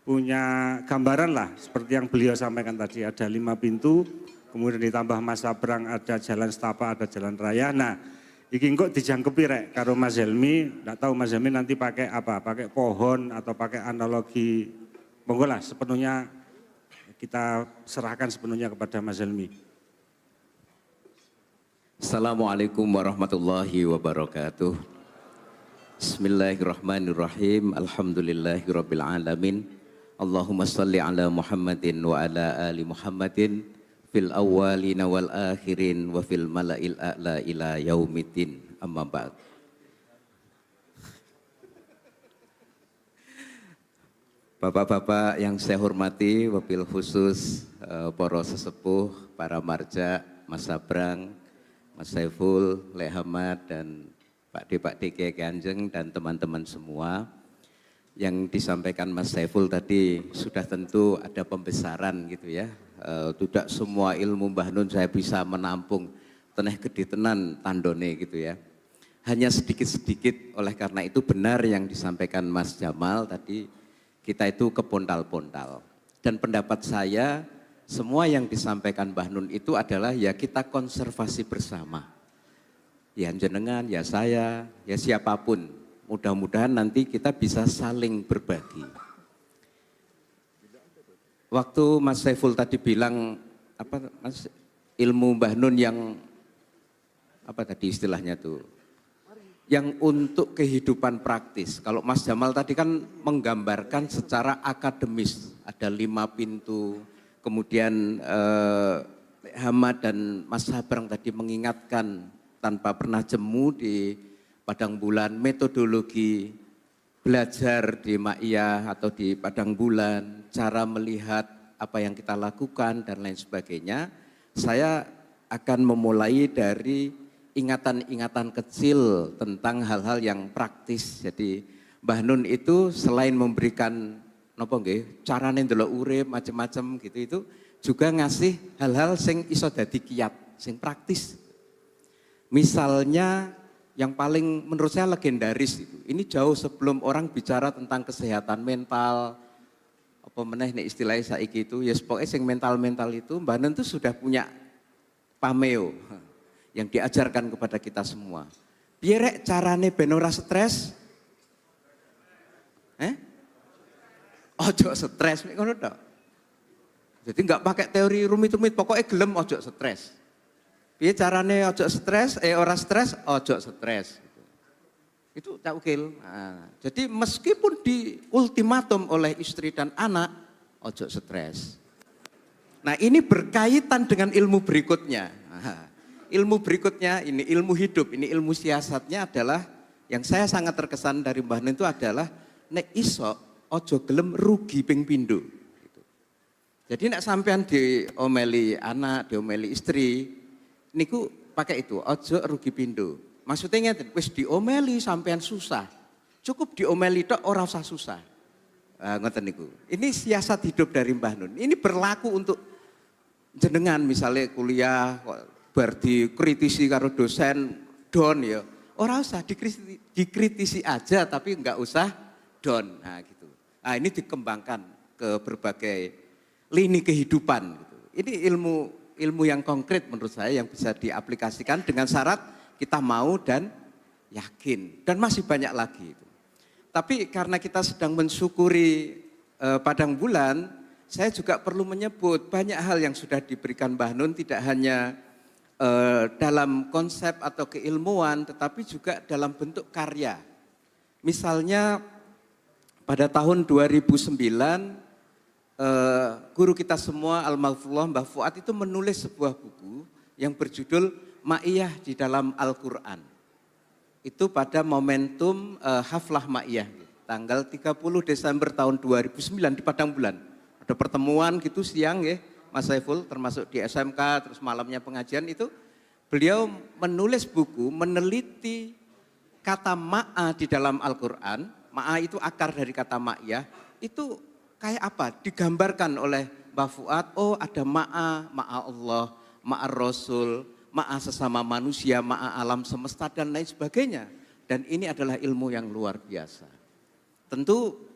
punya gambaran lah. Seperti yang beliau sampaikan tadi, ada 5 pintu, kemudian ditambah Mas Sabrang, ada jalan setapak, ada jalan raya. Nah, iki kok dijangkepi rek karo Mas Helmi, enggak tahu Mas Helmi nanti pakai apa, pakai pohon atau pakai analogi. Monggo lah sepenuhnya kita serahkan sepenuhnya kepada Mas Helmi. Assalamualaikum warahmatullahi wabarakatuh. Bismillahirrahmanirrahim. Alhamdulillahirabbil alamin. Allahumma shalli ala Muhammadin wa ala ali Muhammadin fil awwalina wal akhirin wa fil mala'il a'la ila yaumiddin. Amma ba'd. Bapak-bapak yang saya hormati, wabil khusus para sesepuh, para marja, Mas Sabrang, Mas Saiful, Lek Hamad, dan Pak D Kiai Kanjeng, dan teman-teman semua. Yang disampaikan Mas Saiful tadi sudah tentu ada pembesaran gitu ya. Tidak semua ilmu Mbah Nun saya bisa menampung, teneh gede tenan tandone gitu ya. Hanya sedikit-sedikit, oleh karena itu benar yang disampaikan Mas Jamal tadi, kita itu kepontal-pontal. Dan pendapat saya, semua yang disampaikan Mbah Nun itu adalah ya kita konservasi bersama. Ya jenengan, ya saya, ya siapapun. Mudah-mudahan nanti kita bisa saling berbagi. Waktu Mas Saiful tadi bilang, apa Mas, ilmu Mbah Nun yang, apa tadi istilahnya tuh? Yang untuk kehidupan praktis. Kalau Mas Jamal tadi kan menggambarkan secara akademis, ada 5 pintu, kemudian Hamad dan Mas Sabrang tadi mengingatkan tanpa pernah jemu di Padang Bulan, metodologi belajar di Ma'iyah atau di Padang Bulan, cara melihat apa yang kita lakukan dan lain sebagainya. Saya akan memulai dari ingatan-ingatan kecil tentang hal-hal yang praktis. Jadi Mbah Nun itu selain memberikan napa nggih, carane ndelok urip macam-macam gitu, itu juga ngasih hal-hal sing iso dadi kiat, sing praktis. Misalnya yang paling menurut saya legendaris itu. Ini jauh sebelum orang bicara tentang kesehatan mental, apa meneh nek istilahnya saiki itu, ya pokoknya sing mental-mental itu Mbah Nun itu sudah punya pameo yang diajarkan kepada kita semua. Piye rek carane ben ora stres? Ojo stres nek ngono tok. Jadi enggak pakai teori rumit-rumit, pokoknya gelem ojo stres. Piye carane ojo stres? Ora stres, ojo stres. Itu Cak Ukil. Nah, jadi meskipun di ultimatum oleh istri dan anak, ojo stres. Nah ini berkaitan dengan ilmu berikutnya. Ilmu berikutnya ini ilmu hidup, ini ilmu siasatnya adalah yang saya sangat terkesan dari Mbah Nun itu adalah nek iso ojo gelem rugi ping pindho. Jadi nek sampean diomeli anak, diomeli istri, niku pakai itu ojo rugi pindho. Maksudnya ngeten, wis diomeli sampean susah, cukup diomeli tok ora usah susah. Ngoten niku. Ini siasat hidup dari Mbah Nun. Ini berlaku untuk jenengan misalnya kuliah bar dikritisi karo dosen don ya, ora usah dikritisi aja tapi enggak usah don. Nah gitu. Nah ini dikembangkan ke berbagai lini kehidupan gitu. Ini ilmu yang konkret menurut saya yang bisa diaplikasikan dengan syarat kita mau dan yakin, dan masih banyak lagi itu. Tapi karena kita sedang mensyukuri Padang Bulan, saya juga perlu menyebut banyak hal yang sudah diberikan Mbah Nun, tidak hanya dalam konsep atau keilmuan, tetapi juga dalam bentuk karya. Misalnya pada tahun 2009, guru kita semua Al-Mahfullah Mbah Fuad itu menulis sebuah buku yang berjudul Ma'iyah di dalam Al-Quran. itu pada momentum Haflah Ma'iyah, tanggal 30 Desember tahun 2009 di Padang Bulan. Ada pertemuan gitu siang ya, Mas Saiful termasuk di SMK, terus malamnya pengajian itu. Beliau menulis buku, meneliti kata ma'a di dalam Al-Quran. Ma'a itu akar dari kata ma'iyah, itu kayak apa? Digambarkan oleh Mbah Fuad, oh ada ma'a, ma'a Allah, ma'a Rasul, ma'a sesama manusia, ma'a alam semesta dan lain sebagainya. Dan ini adalah ilmu yang luar biasa. Tentu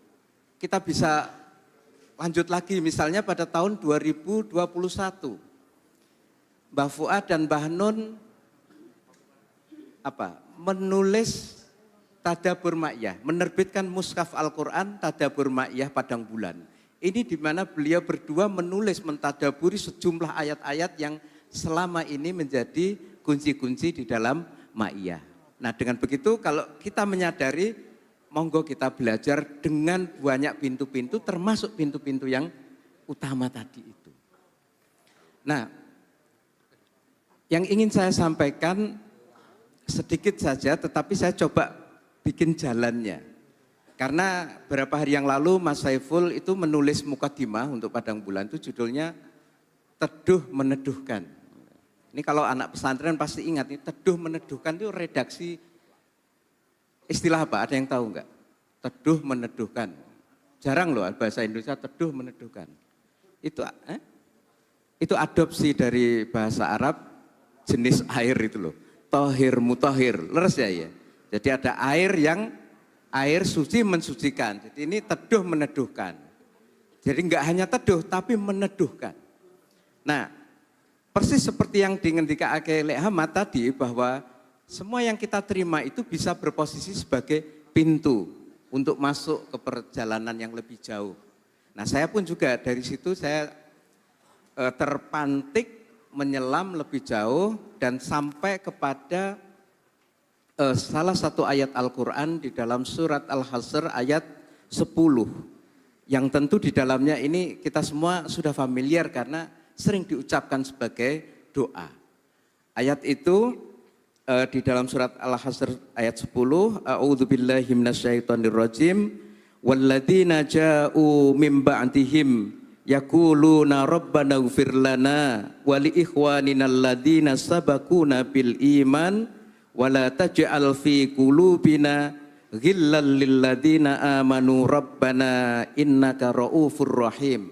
kita bisa lanjut lagi misalnya pada tahun 2021. Mbah Fuad dan Mbah Nun menulis Tadabbur Ma'iyah, menerbitkan Mushaf Al-Quran Tadabbur Ma'iyah Padang Bulan. Ini di mana beliau berdua menulis, mentadaburi sejumlah ayat-ayat yang selama ini menjadi kunci-kunci di dalam Ma'iyah. Nah dengan begitu kalau kita menyadari, monggo kita belajar dengan banyak pintu-pintu termasuk pintu-pintu yang utama tadi itu. Nah, yang ingin saya sampaikan sedikit saja tetapi saya coba bikin jalannya. Karena beberapa hari yang lalu Mas Saiful itu menulis mukadimah untuk Padang Bulan itu judulnya Teduh Meneduhkan. Ini kalau anak pesantren pasti ingat, ini Teduh Meneduhkan itu redaksi istilah apa? Ada yang tahu enggak? Teduh Meneduhkan. Jarang loh bahasa Indonesia Teduh Meneduhkan. Itu adopsi dari bahasa Arab jenis air itu loh. Tohir mutahhir, leres ya ya. Jadi ada air yang air suci mensucikan. Jadi ini teduh meneduhkan. Jadi enggak hanya teduh tapi meneduhkan. Nah, persis seperti yang dingendikake Lek Hamad tadi bahwa semua yang kita terima itu bisa berposisi sebagai pintu untuk masuk ke perjalanan yang lebih jauh. Nah, saya pun juga dari situ saya terpantik menyelam lebih jauh dan sampai kepada salah satu ayat Al-Quran di dalam surat Al-Hasr ayat 10. Yang tentu di dalamnya ini kita semua sudah familiar karena sering diucapkan sebagai doa. Ayat itu di dalam surat Al-Hasr ayat 10, A'udzubillahi minasyaitonirrajim, walladzina ja'u mim ba'dihim yaquluna rabbana ighfir lana wa li ikhwanina alladzina sabaquna bil iman wa la taj'al fi qulubina ghillal lil ladzina amanu rabbana innaka raufur rahim.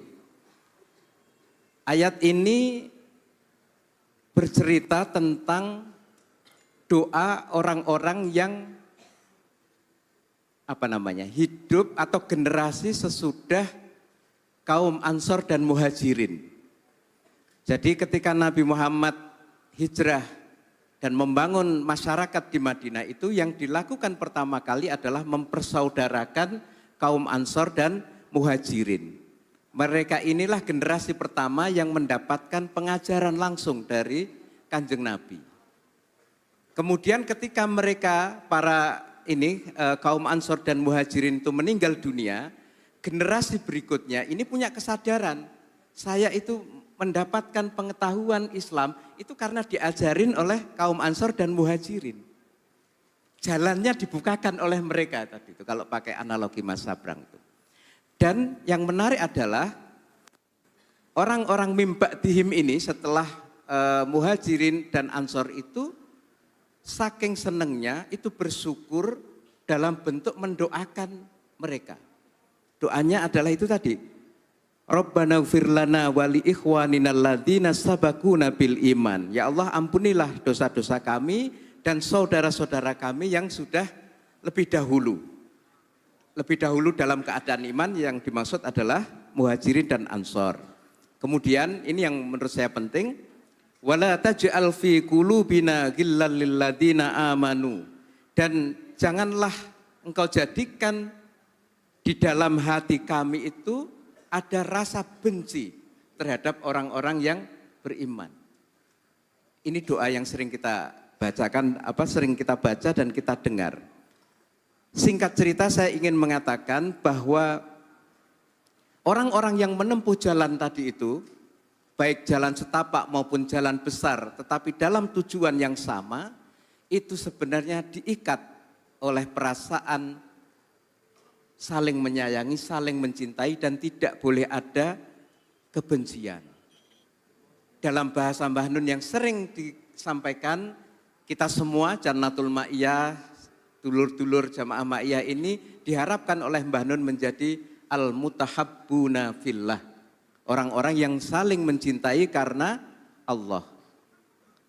Ayat ini bercerita tentang doa orang-orang yang hidup atau generasi sesudah kaum Ansor dan Muhajirin. Jadi ketika Nabi Muhammad hijrah dan membangun masyarakat di Madinah itu yang dilakukan pertama kali adalah mempersaudarakan kaum Ansor dan Muhajirin. Mereka inilah generasi pertama yang mendapatkan pengajaran langsung dari Kanjeng Nabi. Kemudian ketika mereka kaum Ansor dan Muhajirin itu meninggal dunia, generasi berikutnya ini punya kesadaran, saya itu mendapatkan pengetahuan Islam itu karena diajarin oleh kaum Ansor dan Muhajirin. Jalannya dibukakan oleh mereka tadi itu kalau pakai analogi Mas Sabrang itu. Dan yang menarik adalah orang-orang mim ba'dihim ini setelah Muhajirin dan Ansor itu saking senengnya itu bersyukur dalam bentuk mendoakan mereka. Doanya adalah itu tadi. Rabbana ighfir lana wa li ikhwanina alladzina sabaquna bil iman. Ya Allah, ampunilah dosa-dosa kami dan saudara-saudara kami yang sudah lebih dahulu. Lebih dahulu dalam keadaan iman yang dimaksud adalah Muhajirin dan Ansor. Kemudian ini yang menurut saya penting, wala taj'al fi qulubina ghillal lil ladzina amanu. Dan janganlah engkau jadikan di dalam hati kami itu ada rasa benci terhadap orang-orang yang beriman. Ini doa yang sering kita bacakan, sering kita baca dan kita dengar. Singkat cerita saya ingin mengatakan bahwa orang-orang yang menempuh jalan tadi itu, baik jalan setapak maupun jalan besar, tetapi dalam tujuan yang sama, itu sebenarnya diikat oleh perasaan saling menyayangi, saling mencintai, dan tidak boleh ada kebencian. Dalam bahasa Mbah Nun yang sering disampaikan, kita semua Jannatul Ma'iyah, dulur-dulur jamaah Ma'iyah ini diharapkan oleh Mbah Nun menjadi al-mutahabbuna fillah. Orang-orang yang saling mencintai karena Allah.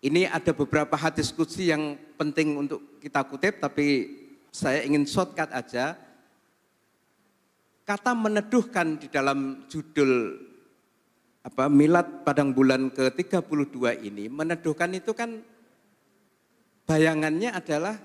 Ini ada beberapa hadis qudsi yang penting untuk kita kutip, tapi saya ingin shortcut aja. Kata meneduhkan di dalam judul Milad Padang Bulan ke-32 ini, meneduhkan itu kan bayangannya adalah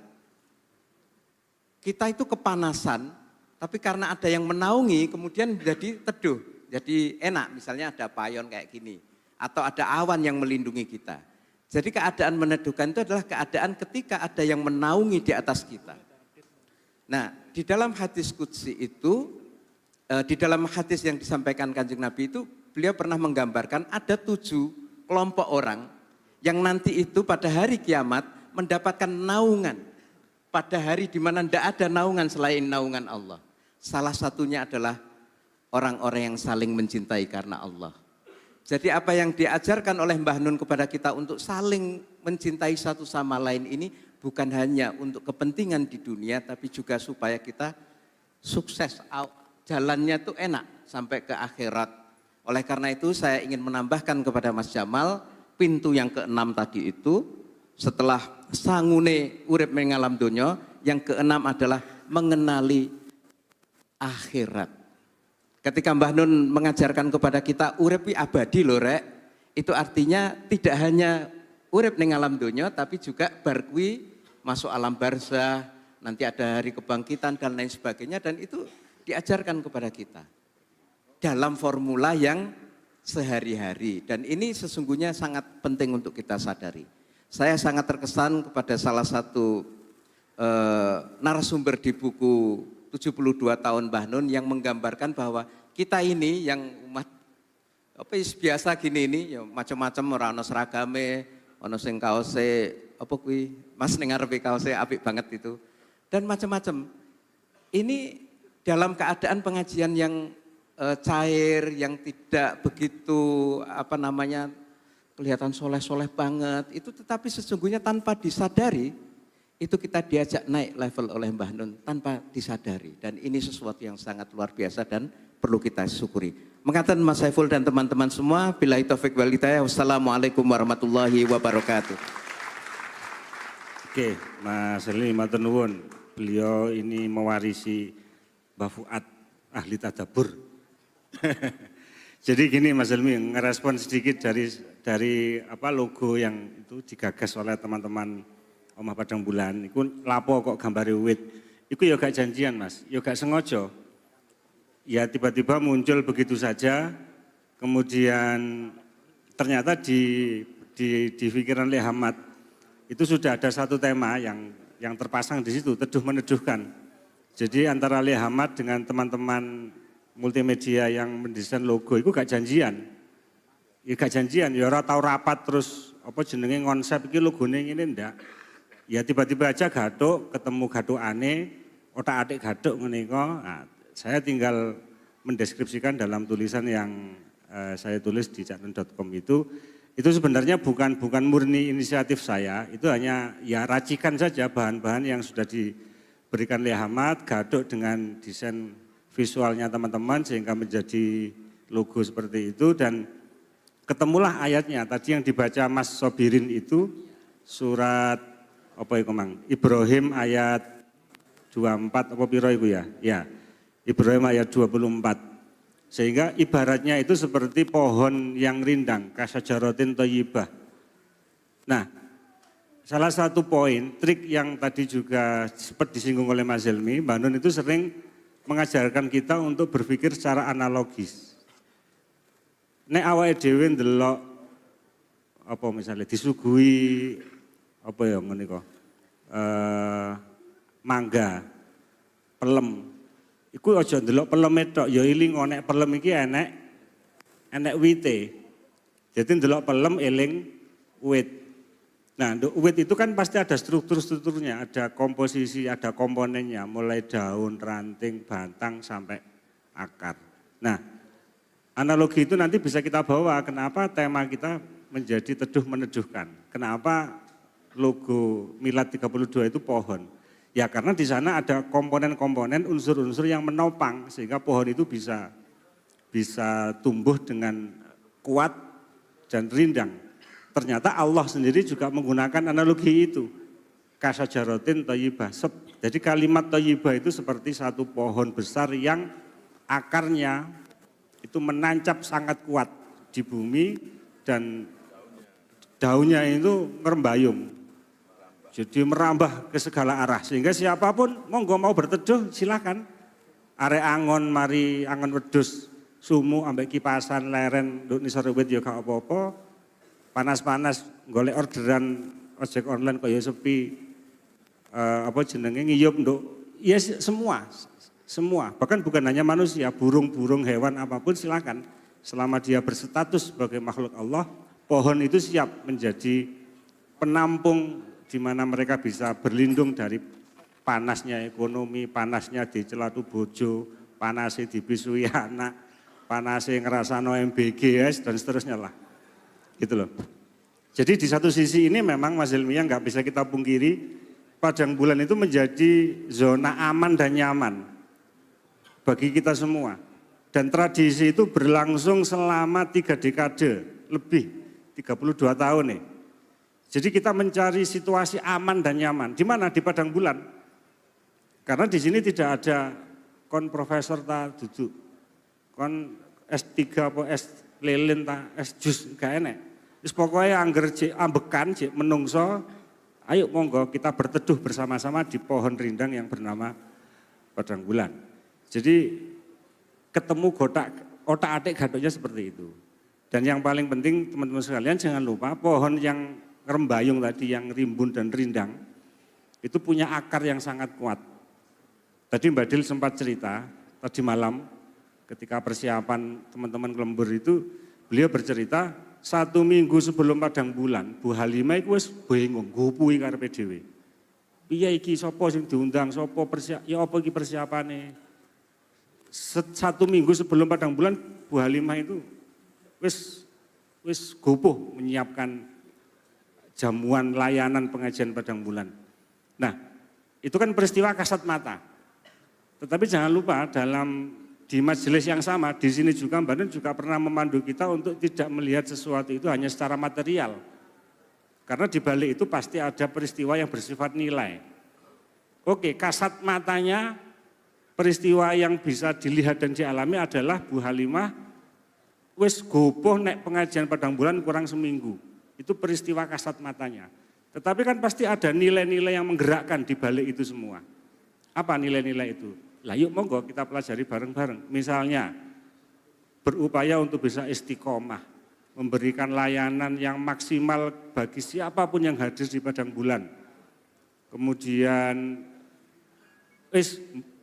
kita itu kepanasan, tapi karena ada yang menaungi kemudian jadi teduh, jadi enak. Misalnya ada payon kayak gini, atau ada awan yang melindungi kita. Jadi keadaan meneduhkan itu adalah keadaan ketika ada yang menaungi di atas kita. Nah, di dalam hadis qudsi itu, di dalam hadis yang disampaikan Kanjeng Nabi itu, beliau pernah menggambarkan ada 7 kelompok orang yang nanti itu pada hari kiamat mendapatkan naungan. Pada hari di mana tidak ada naungan selain naungan Allah. Salah satunya adalah orang-orang yang saling mencintai karena Allah. Jadi apa yang diajarkan oleh Mbah Nun kepada kita untuk saling mencintai satu sama lain ini bukan hanya untuk kepentingan di dunia, tapi juga supaya kita sukses, jalannya tuh enak sampai ke akhirat. Oleh karena itu saya ingin menambahkan kepada Mas Jamal, pintu yang ke-6 tadi itu, setelah sangune urip ing alam donya, yang ke-6 adalah mengenali akhirat. Ketika Mbah Nun mengajarkan kepada kita urip abadi lho rek, itu artinya tidak hanya urip ning alam donya, tapi juga bar kuwi masuk alam barzah, nanti ada hari kebangkitan dan lain sebagainya, dan itu diajarkan kepada kita dalam formula yang sehari-hari, dan ini sesungguhnya sangat penting untuk kita sadari. Saya sangat terkesan kepada salah satu narasumber di buku 72 tahun Mbah Nun yang menggambarkan bahwa kita ini yang umat biasa gini ini ya macam-macam, ora ono seragame, ono sing kaose apa kuwi Mas ning ngarepe kaose apik banget itu. Dan macam-macam. Ini dalam keadaan pengajian yang cair, yang tidak begitu kelihatan soleh-soleh banget, itu tetapi sesungguhnya tanpa disadari itu kita diajak naik level oleh Mbah Nun tanpa disadari, dan ini sesuatu yang sangat luar biasa dan perlu kita syukuri. Mengatakan Mas Saiful dan teman-teman semua, billahi taufik wal hidayah, wassalamualaikum warahmatullahi wabarakatuh. Oke, Mas Eli matur nuwun. Beliau ini mewarisi Mbah Fuad ahli tadabbur. Jadi gini Mas Elmi, ngerespon sedikit dari logo yang itu digagas oleh teman-teman Omah Padang Bulan. Iku lapo kok gambare wit. Iku ya gak janjian Mas, ya gak sengaja. Ya tiba-tiba muncul begitu saja, kemudian ternyata di pikiran Leh Hamad itu sudah ada satu tema yang terpasang di situ, teduh meneduhkan. Jadi antara Leh Hamad dengan teman-teman multimedia yang mendesain logo itu gak janjian. Ya gak janjian, ya ora tau rapat terus apa jenenge konsep iki logone ngene ndak. Ya tiba-tiba aja gaduk, ketemu gadukane, otak-atik gaduk ngene kok. Nah, saya tinggal mendeskripsikan dalam tulisan yang saya tulis di caknun.com itu sebenarnya bukan murni inisiatif saya, itu hanya ya racikan saja bahan-bahan yang sudah diberikan Leh Hamad, gaduk dengan desain visualnya teman-teman sehingga menjadi logo seperti itu, dan ketemulah ayatnya tadi yang dibaca Mas Sobirin itu surat apa iku Mang? Ibrahim ayat 24 apa piro iku ya? Ya. Ibrahim ayat 24. Sehingga ibaratnya itu seperti pohon yang rindang, kasajaratin thayyibah. Nah, salah satu poin trik yang tadi juga sempat disinggung oleh Mas Helmi, Mbak Nun itu sering mengajarkan kita untuk berpikir secara analogis. Nek awake dhewe ndelok apa misalnya disuguhi apa ya ngene kok. Mangga, pelem. Iku aja ndelok peleme tok, ya eling nek pelem iki enek wite. Jadi ndelok pelem eling wit. Nah, untuk uwit itu kan pasti ada struktur-strukturnya, ada komposisi, ada komponennya, mulai daun, ranting, batang, sampai akar. Nah, analogi itu nanti bisa kita bawa, kenapa tema kita menjadi teduh meneduhkan. Kenapa logo Milad 32 itu pohon. Ya karena di sana ada komponen-komponen, unsur-unsur yang menopang, sehingga pohon itu bisa tumbuh dengan kuat dan rindang. Ternyata Allah sendiri juga menggunakan analogi itu. Kasajarotin thayyibah. Jadi kalimat thayyibah itu seperti satu pohon besar yang akarnya itu menancap sangat kuat di bumi dan daunnya itu merembayung. Jadi merambah ke segala arah. Sehingga siapapun monggo mau berteduh silakan. Arek angon mari angon wedhus sumu ambek kipasan leren nduk nisor wit ya gak apa-apa. Panas-panas golek orderan ojek online kaya sepi ngiyup nduk ya semua bahkan bukan hanya manusia, burung-burung, hewan apapun silakan selama dia berstatus sebagai makhluk Allah, pohon itu siap menjadi penampung di mana mereka bisa berlindung dari panasnya ekonomi, panasnya dicelatu bojo, panasnya dibisui anak, panasnya ngerasano MBG dan seterusnya lah. Gitu loh. Jadi di satu sisi ini memang Mas Hilmi nggak bisa kita pungkiri, Padang Bulan itu menjadi zona aman dan nyaman bagi kita semua. Dan tradisi itu berlangsung selama 3 dekade lebih, 32 tahun nih. Jadi kita mencari situasi aman dan nyaman. Di mana? Di Padang Bulan. Karena di sini tidak ada kon profesor ta duduk, kon S3 atau S lilin ta S jus gak enek. Wis pokoknya angger cek ambekan cek menungso, ayo monggo kita berteduh bersama-sama di pohon rindang yang bernama Padang Bulan. Jadi ketemu otak-atik gadoknya seperti itu. Dan yang paling penting teman-teman sekalian jangan lupa pohon yang rembayung tadi yang rimbun dan rindang itu punya akar yang sangat kuat. Tadi Mbak Dil sempat cerita tadi malam ketika persiapan teman-teman kelembur itu beliau bercerita 1 minggu sebelum Padang Bulan Bu Halimah itu wis bingung ngupui karepe dhewe. Piye iki sapa sing diundang, sapa ya apa iki persiapane. 1 minggu sebelum Padang Bulan Bu Halimah itu wis gopoh menyiapkan jamuan layanan pengajian Padang Bulan. Nah, itu kan peristiwa kasat mata. Tetapi jangan lupa di majelis yang sama, di sini juga Mbak Nun juga pernah memandu kita untuk tidak melihat sesuatu itu hanya secara material. Karena di balik itu pasti ada peristiwa yang bersifat nilai. Oke, kasat matanya peristiwa yang bisa dilihat dan dialami adalah Bu Halimah wis gopoh nek pengajian Padang Bulan kurang seminggu. Itu peristiwa kasat matanya. Tetapi kan pasti ada nilai-nilai yang menggerakkan di balik itu semua. Apa nilai-nilai itu? Lah yuk monggo kita pelajari bareng-bareng. Misalnya berupaya untuk bisa istiqomah, memberikan layanan yang maksimal bagi siapapun yang hadir di Padang Bulan. Kemudian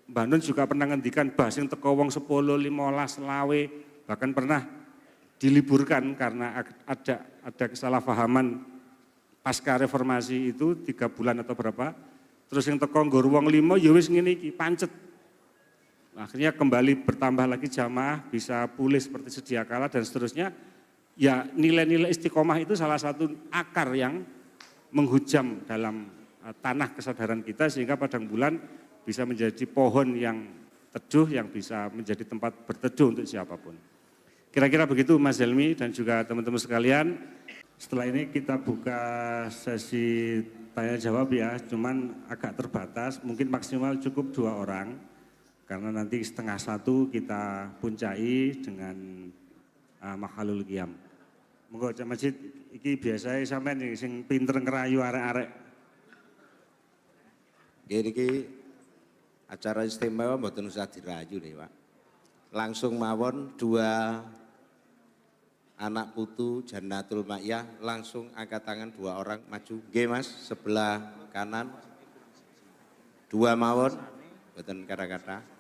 Mbak Nun juga pernah ngendikan bahas yang teko wong 10, 15, selawe, bahkan pernah diliburkan karena ada kesalahpahaman pasca reformasi itu 3 bulan atau berapa. Terus yang teko nggur wong 5 ya wis ngene iki pancet. Akhirnya kembali bertambah lagi jamaah, bisa pulih seperti sedia kala dan seterusnya. Ya nilai-nilai istiqomah itu salah satu akar yang menghujam dalam tanah kesadaran kita sehingga Padang Bulan bisa menjadi pohon yang teduh yang bisa menjadi tempat berteduh untuk siapapun. Kira-kira begitu Mas Helmi dan juga teman-teman sekalian. Setelah ini kita buka sesi tanya jawab ya, cuman agak terbatas, mungkin maksimal cukup 2 orang. Karena nanti 12:30 kita puncai dengan Mahalul Qiyam. Monggo Cak Masjid iki biasanya sampean sing pinter ngerayu arek-arek. Niki acara istimewa mboten usah dirayu nih Pak. Langsung mawon 2 anak putu Jannatul Ma'iyah langsung angkat tangan 2 orang maju. Nggih Mas, sebelah kanan. 2 mawon mboten kata-kata.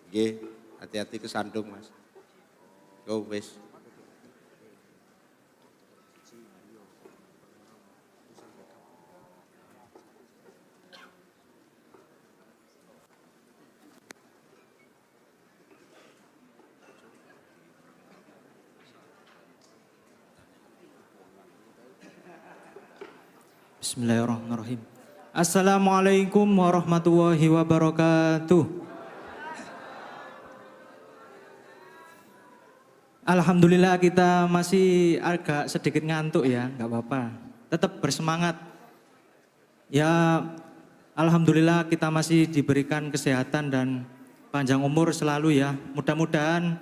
Nggih, hati-hati kesandung Mas. Go wis. Bismillahirrahmanirrahim. Assalamualaikum warahmatullahi wabarakatuh. Alhamdulillah kita masih agak sedikit ngantuk ya, nggak apa-apa. Tetap bersemangat. Ya, alhamdulillah kita masih diberikan kesehatan dan panjang umur selalu ya. Mudah-mudahan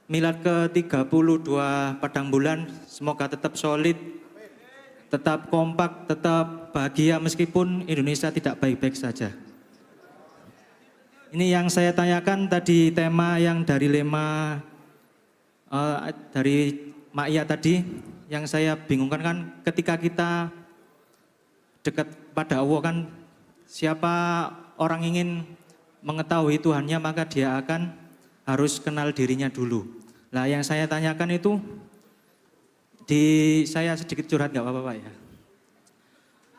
milad ke-32 Padang Bulan semoga tetap solid, tetap kompak, tetap bahagia meskipun Indonesia tidak baik-baik saja. Ini yang saya tanyakan tadi tema yang dari lema dari Mak Iya tadi, yang saya bingungkan kan ketika kita dekat pada Allah kan, siapa orang ingin mengetahui Tuhannya maka dia akan harus kenal dirinya dulu. Nah yang saya tanyakan itu, saya sedikit curhat gak apa-apa Pak ya.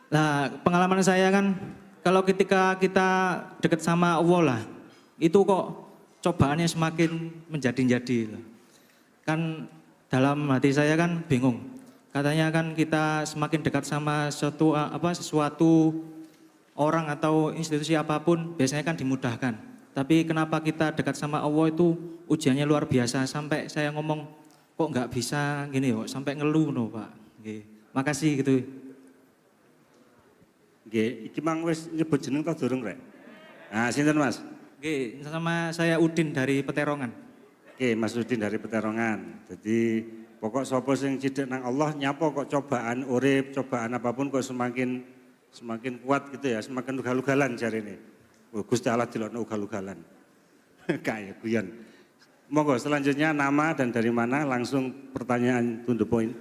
Nah pengalaman saya kan, kalau ketika kita dekat sama Allah lah, itu kok cobaannya semakin menjadi-jadi. Kan dalam hati saya kan bingung. Katanya kan kita semakin dekat sama sesuatu orang atau institusi apapun biasanya kan dimudahkan. Tapi kenapa kita dekat sama Allah itu ujiannya luar biasa sampai saya ngomong kok nggak bisa gini kok sampai ngeluh no Pak. Nggih. Makasih gitu. Nggih, iki mang wis nyebut jeneng ta durung rek? Nah, sinten Mas? Nggih, sama saya Udin dari Peterongan. Oke, Mas Udin dari Peterongan. Jadi pokok sapa sing cidek nang Allah nyapa kok cobaan urip, cobaan apapun kok semakin kuat gitu ya, semakin ugal-ugalan jarene. Oh, Gusti Allah dilokno ugal-ugalan. Kayak guyon. Monggo selanjutnya nama dan dari mana, langsung pertanyaan to the point.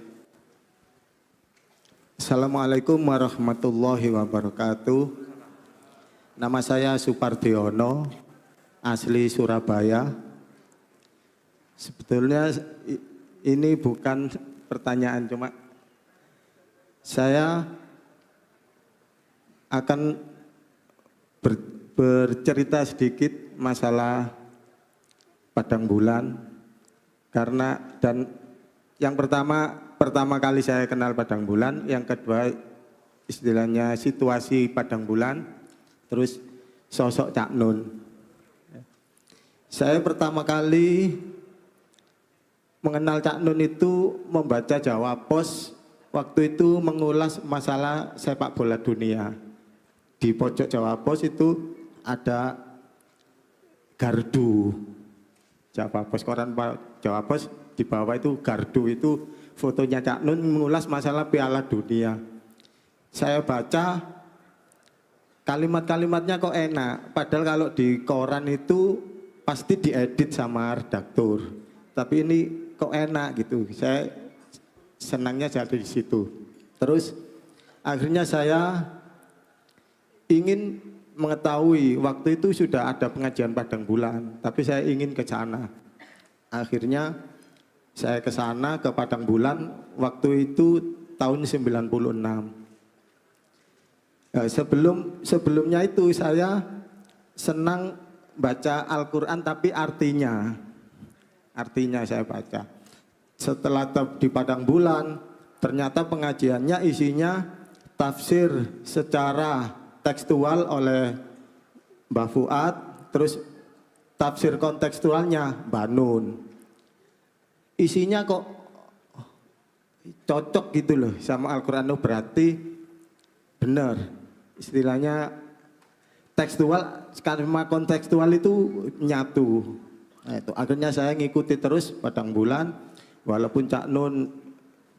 Assalamualaikum warahmatullahi wabarakatuh. Nama saya Supardiono, asli Surabaya. Sebetulnya ini bukan pertanyaan, cuma saya akan bercerita sedikit masalah Padang Bulan. Karena dan yang pertama kali saya kenal Padang Bulan, yang kedua istilahnya situasi Padang Bulan, terus sosok Cak Nun. Saya pertama kali mengenal Cak Nun itu membaca Jawa Pos, waktu itu mengulas masalah sepak bola dunia. Di pojok Jawa Pos itu ada gardu Jawa Pos, koran Jawa Pos, di bawah itu gardu, itu fotonya Cak Nun mengulas masalah Piala Dunia. Saya baca kalimat-kalimatnya kok enak, padahal kalau di koran itu pasti diedit sama redaktur. Tapi ini kok enak gitu, saya senangnya jadi di situ. Terus akhirnya saya ingin mengetahui, waktu itu sudah ada pengajian Padang Bulan, tapi saya ingin ke sana. Akhirnya saya ke sana, ke Padang Bulan, waktu itu tahun 96. Nah, sebelumnya itu saya senang baca Al-Quran tapi artinya saya baca. Setelah di Padang Bulan, ternyata pengajiannya isinya tafsir secara tekstual oleh Mbah Fuad, terus tafsir kontekstualnya Mbah Nun. Isinya kok cocok gitu loh sama Al-Quran, berarti benar. Istilahnya tekstual, kalimat kontekstual itu nyatu. Nah, itu akhirnya saya ngikuti terus Padang Bulan, walaupun Cak Nun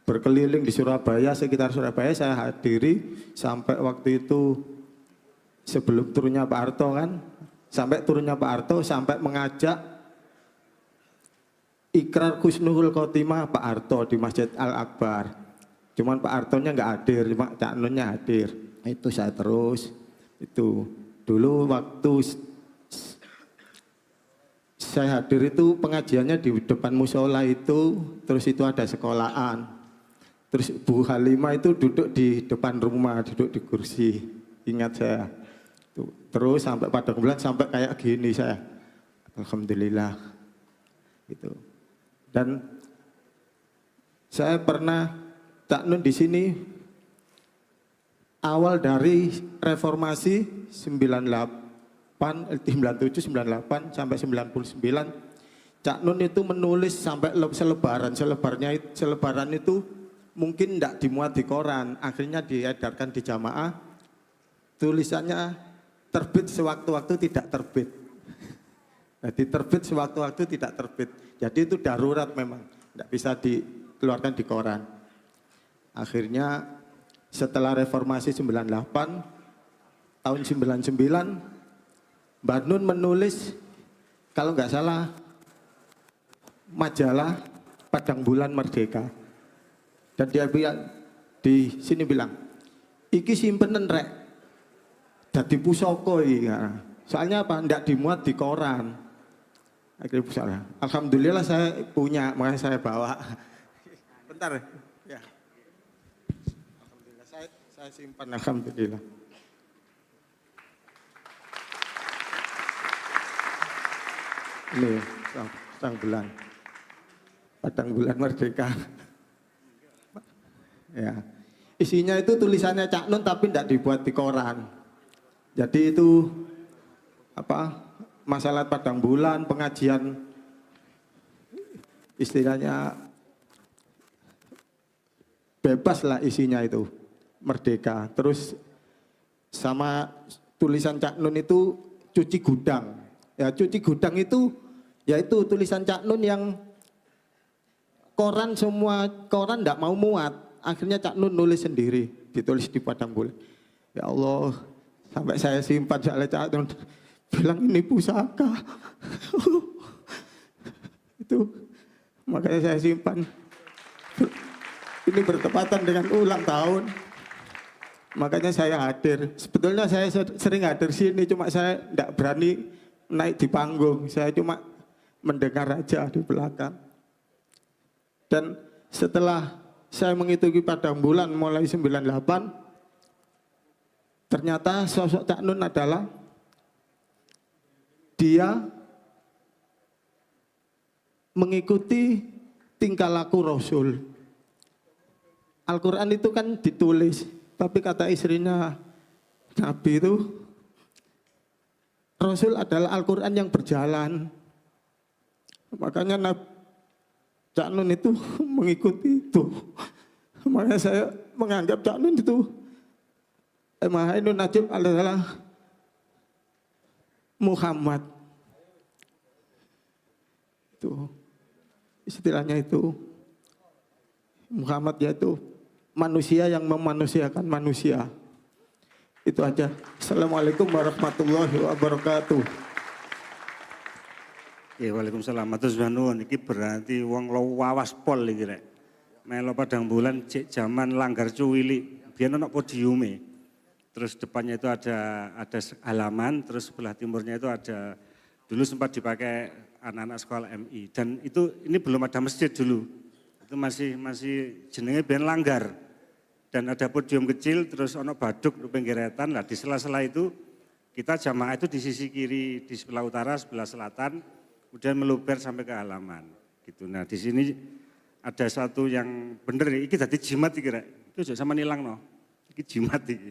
berkeliling di Surabaya, sekitar Surabaya saya hadiri sampai waktu itu sebelum turunnya Pak Harto kan, sampai turunnya Pak Harto sampai mengajak ikrar Husnul Khotimah Pak Harto di Masjid Al-Akbar. Cuman Pak Hartonya nggak hadir, cuma Cak Nunnya hadir. Itu saya terus itu. Dulu waktu saya hadir itu pengajiannya di depan musola itu, terus itu ada sekolahan. Terus Bu Halimah itu duduk di depan rumah, duduk di kursi. Ingat saya. Terus sampai Padang Bulan sampai kayak gini saya. Alhamdulillah. Gitu. Dan saya pernah Cak Nun di sini awal dari reformasi 97, 98 sampai 99, Cak Nun itu menulis sampai selebaran itu mungkin tidak dimuat di koran, akhirnya diedarkan di jamaah, tulisannya terbit sewaktu-waktu tidak terbit. Jadi terbit sewaktu-waktu tidak terbit. Jadi itu darurat memang, tidak bisa dikeluarkan di koran. Akhirnya setelah reformasi 98, tahun 99, Mbak Nun menulis, kalau nggak salah, majalah Padang Bulan Merdeka. Dan dia bilang, di sini bilang, iki simpenen rek, dadi pusaka iki. Soalnya apa? Ndak dimuat di koran. Akhirnya pusaka. Alhamdulillah saya punya, makanya saya bawa. Bentar ya. Alhamdulillah saya simpan, alhamdulillah. Ini sang bulan. Padang Bulan Merdeka. Ya. Isinya itu tulisannya Cak Nun tapi tidak dibuat di koran. Jadi itu masalah Padang Bulan, pengajian istilahnya bebas lah isinya itu, merdeka. Terus sama tulisan Cak Nun itu cuci gudang. Ya, cuci gudang itu yaitu tulisan Cak Nun yang semua koran tidak mau muat. Akhirnya Cak Nun nulis sendiri, ditulis di Padang Bulan. Ya Allah, sampai saya simpan, soalnya Cak Nun bilang ini pusaka. Itu makanya saya simpan. Ini bertepatan dengan ulang tahun. Makanya saya hadir. Sebetulnya saya sering hadir sini, cuma saya tidak berani naik di panggung. Saya cuma mendengar aja di belakang. Dan setelah saya mengikuti Padang Bulan mulai 98, ternyata sosok Cak Nun adalah dia mengikuti tingkah laku Rasul. Al-Quran itu kan ditulis, tapi kata istrinya Nabi itu, Rasul adalah Al-Quran yang berjalan. Makanya Cak Nun itu mengikuti itu. Makanya saya menganggap Cak Nun itu Mahainun Najib adalah Muhammad. Itu istilahnya itu. Muhammad yaitu manusia yang memanusiakan manusia. Itu aja. Assalamualaikum warahmatullahi wabarakatuh. Ya, Waalaikumsalam. Matur nuwun, iki berarti wong lawas pol iki rek. Melo Padang Bulan cek zaman Langgar Cuwili, biyen ono podiume. Terus depannya itu ada halaman, terus sebelah timurnya itu ada, dulu sempat dipakai anak-anak sekolah MI. Dan ini belum ada masjid dulu. Itu masih jenenge biyen Langgar. Dan ada podium kecil, terus ono baduk di pinggiretan. Lah di sela-sela itu kita jamaah itu di sisi kiri, di sebelah utara, sebelah selatan, kemudian meluber sampai ke halaman. Gitu. Nah di sini ada satu yang bener nih, ini tadi jimat iki rek. Itu juga sama nilang no. Ini jimat iki.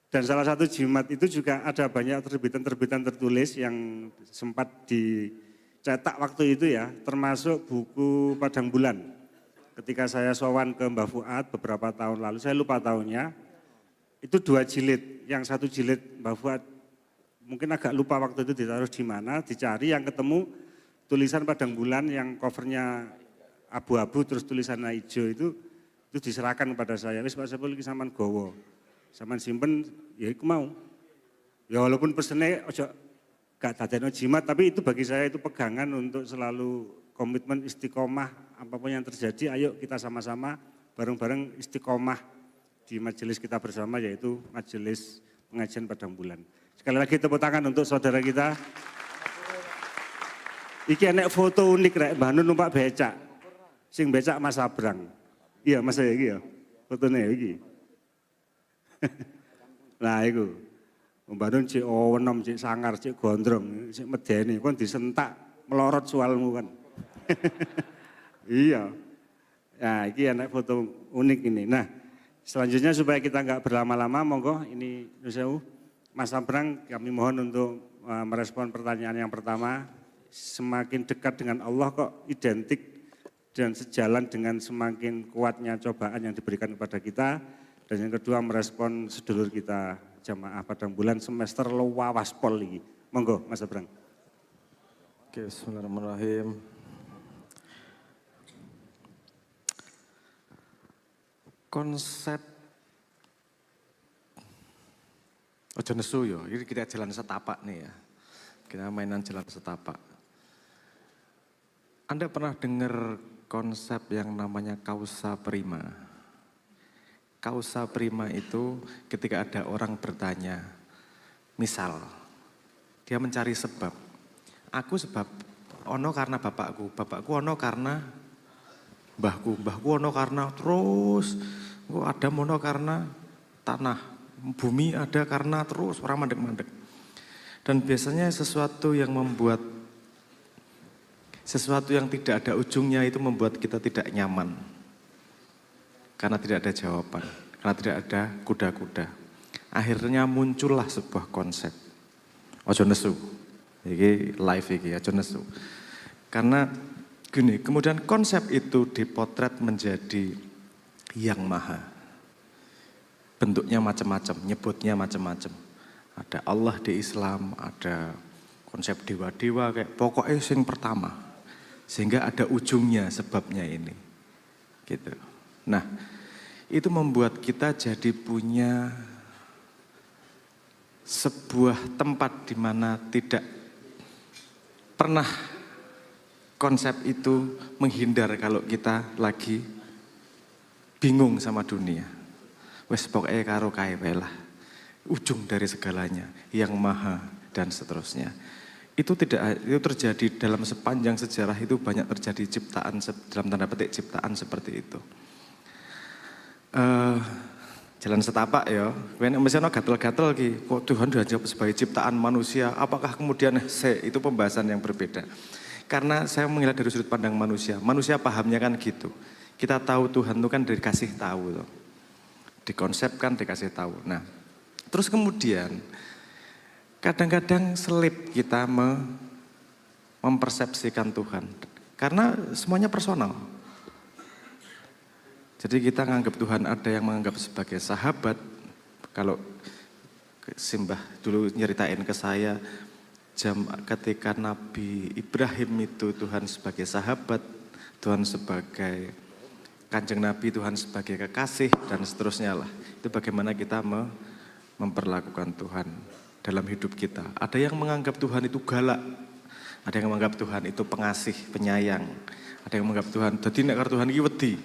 Dan salah satu jimat itu juga ada banyak terbitan-terbitan tertulis yang sempat dicetak waktu itu ya, termasuk buku Padang Bulan. Ketika saya sowan ke Mbah Fuad beberapa tahun lalu, saya lupa tahunnya, itu 2 jilid. Yang 1 jilid Mbah Fuad mungkin agak lupa waktu itu ditaruh di mana, dicari yang ketemu tulisan Padang Bulan yang covernya abu-abu terus tulisannya hijau itu diserahkan kepada saya. Wis Pak Sepul iki sampean gowo. Sampean simpen ya iku mau. Ya walaupun pesennya ojo gak dadekno jimat, tapi itu bagi saya itu pegangan untuk selalu komitmen istiqomah apapun yang terjadi, ayo kita sama-sama bareng-bareng istiqomah di majelis kita bersama, yaitu majelis pengajian Padang Bulan. Sekali lagi tepuk tangan untuk saudara kita. Iki enek foto unik rek, Mbah Nun numpak becak. Sing becak Mas Abrang. Iya Mas iki ya. Fotone iki. Nah iku. Mbah Nun cek enom, cek sangar, cek gondrong, cek medeni kon disentak melorot sualmu kan. Iya. Nah, iki enek foto unik ini. Nah, Selanjutnya supaya kita nggak berlama-lama, monggo ini Nusewu, Mas Abrang kami mohon untuk merespon pertanyaan yang pertama. Semakin dekat dengan Allah kok identik dan sejalan dengan semakin kuatnya cobaan yang diberikan kepada kita. Dan yang kedua merespon sedulur kita jamaah Padang Bulan semester Lowawaspol ini. Monggo Mas Abrang. Oke, bismillahirrahmanirrahim. Konsep ojo nesu yo, ini kita jalan setapak nih ya. Kita mainan jalan setapak. Anda pernah dengar konsep yang namanya causa prima? Causa prima itu ketika ada orang bertanya, misal dia mencari sebab. Aku sebab ono karena bapakku, bapakku ono karena mbahku, mbahku ono karena terus ada ono karena tanah, bumi ada karena terus orang mandek-mandek. Dan biasanya sesuatu yang tidak ada ujungnya itu membuat kita tidak nyaman. Karena tidak ada jawaban, karena tidak ada kuda-kuda. Akhirnya muncullah sebuah konsep. Ojo nesu. Ini live ini, ojo nesu. Karena gini, kemudian konsep itu dipotret menjadi yang maha. Bentuknya macam-macam, nyebutnya macam-macam. Ada Allah di Islam, ada konsep dewa-dewa, kayak pokoknya yang pertama. Sehingga ada ujungnya sebabnya ini. Gitu. Nah, itu membuat kita jadi punya sebuah tempat di mana tidak pernah konsep itu menghindar kalau kita lagi bingung sama dunia. Wes pokoknya karo kae wae lah. Ujung dari segalanya, yang maha dan seterusnya. Itu terjadi dalam sepanjang sejarah, itu banyak terjadi ciptaan dalam tanda petik ciptaan seperti itu. Jalan setapak ya, misalnya gatel-gatel ki, kok Tuhan dianggap sebagai ciptaan manusia, apakah kemudian itu pembahasan yang berbeda. Karena saya menilai dari sudut pandang manusia pahamnya kan gitu. Kita tahu Tuhan itu kan dari kasih tahu loh. Dikonsepkan, dikasih tahu. Nah, terus kemudian kadang-kadang selip kita mempersepsikan Tuhan. Karena semuanya personal. Jadi kita menganggap Tuhan, ada yang menganggap sebagai sahabat. Kalau Simbah dulu nyeritain ke saya, ketika Nabi Ibrahim itu Tuhan sebagai sahabat, Tuhan sebagai Kanjeng Nabi, Tuhan sebagai kekasih, dan seterusnya lah. Itu bagaimana kita memperlakukan Tuhan dalam hidup kita. Ada yang menganggap Tuhan itu galak, ada yang menganggap Tuhan itu pengasih, penyayang, ada yang menganggap Tuhan, jadi nek karo Tuhan iki wedi.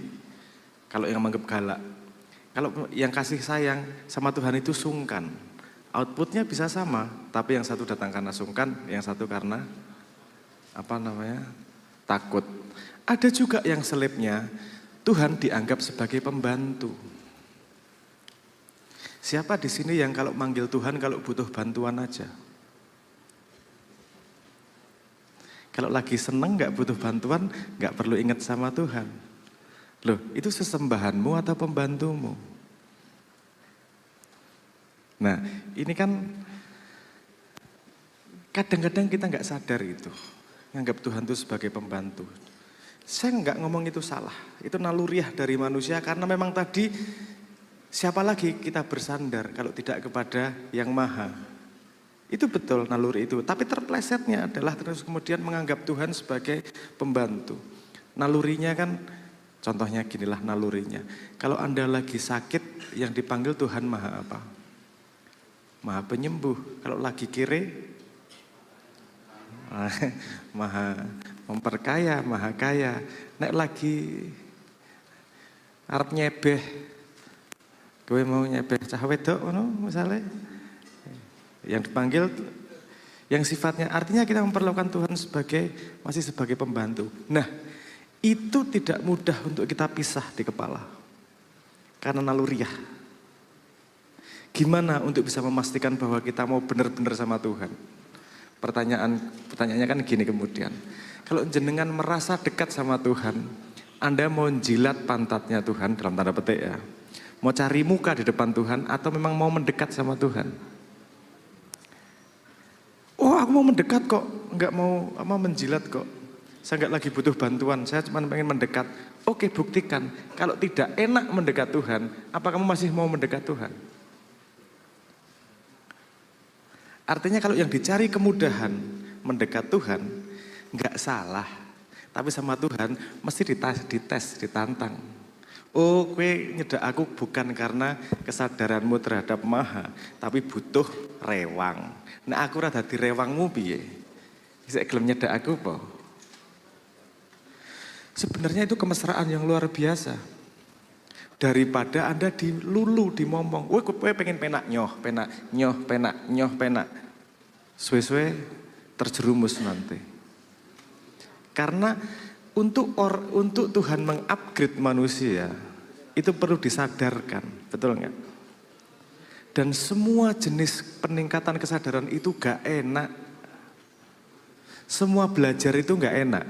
Kalau yang menganggap galak, kalau yang kasih sayang sama Tuhan itu sungkan. Outputnya bisa sama, tapi yang satu datang karena sungkan, yang satu karena takut. Ada juga yang selipnya Tuhan dianggap sebagai pembantu. Siapa di sini yang kalau manggil Tuhan kalau butuh bantuan aja? Kalau lagi seneng nggak butuh bantuan, nggak perlu ingat sama Tuhan. Loh, itu sesembahanmu atau pembantumu? Nah, ini kan kadang-kadang kita nggak sadar itu, menganggap Tuhan itu sebagai pembantu. Saya nggak ngomong itu salah, itu naluriah dari manusia karena memang tadi siapa lagi kita bersandar kalau tidak kepada yang maha. Itu betul naluri itu, tapi terplesetnya adalah terus kemudian menganggap Tuhan sebagai pembantu. Nalurinya kan, contohnya ginilah nalurinya. Kalau Anda lagi sakit, yang dipanggil Tuhan maha apa? Maha penyembuh. Kalau lagi kere, maha memperkaya, maha kaya. Nek lagi arep nyebeh, kowe mau nyebeh cah wedok ngono misalnya, yang dipanggil yang sifatnya artinya kita memperlakukan Tuhan masih sebagai pembantu. Nah, itu tidak mudah untuk kita pisah di kepala karena naluriah. Gimana untuk bisa memastikan bahwa kita mau benar-benar sama Tuhan? Pertanyaannya kan gini kemudian. Kalau jenengan merasa dekat sama Tuhan, Anda mau jilat pantatnya Tuhan dalam tanda petik ya. Mau cari muka di depan Tuhan atau memang mau mendekat sama Tuhan? Oh, aku mau mendekat kok, nggak mau menjilat kok. Saya nggak lagi butuh bantuan, saya cuma pengen mendekat. Oke, buktikan. Kalau tidak enak mendekat Tuhan, apa kamu masih mau mendekat Tuhan? Artinya kalau yang dicari kemudahan mendekat Tuhan, nggak salah. Tapi sama Tuhan mesti dites, ditantang. Oh, kue nyedak aku bukan karena kesadaranmu terhadap Maha, tapi butuh rewang. Nah aku rada di rewangmu piye? Bisa gelem nyedak aku po? Sebenarnya itu kemesraan yang luar biasa. Daripada Anda dilulu, dimomong. Woi, kue pengen penak nyoh, penak. Suwe-suwe terjerumus nanti. Karena untuk Tuhan mengupgrade manusia, itu perlu disadarkan, betul nggak? Dan semua jenis peningkatan kesadaran itu gak enak. Semua belajar itu gak enak.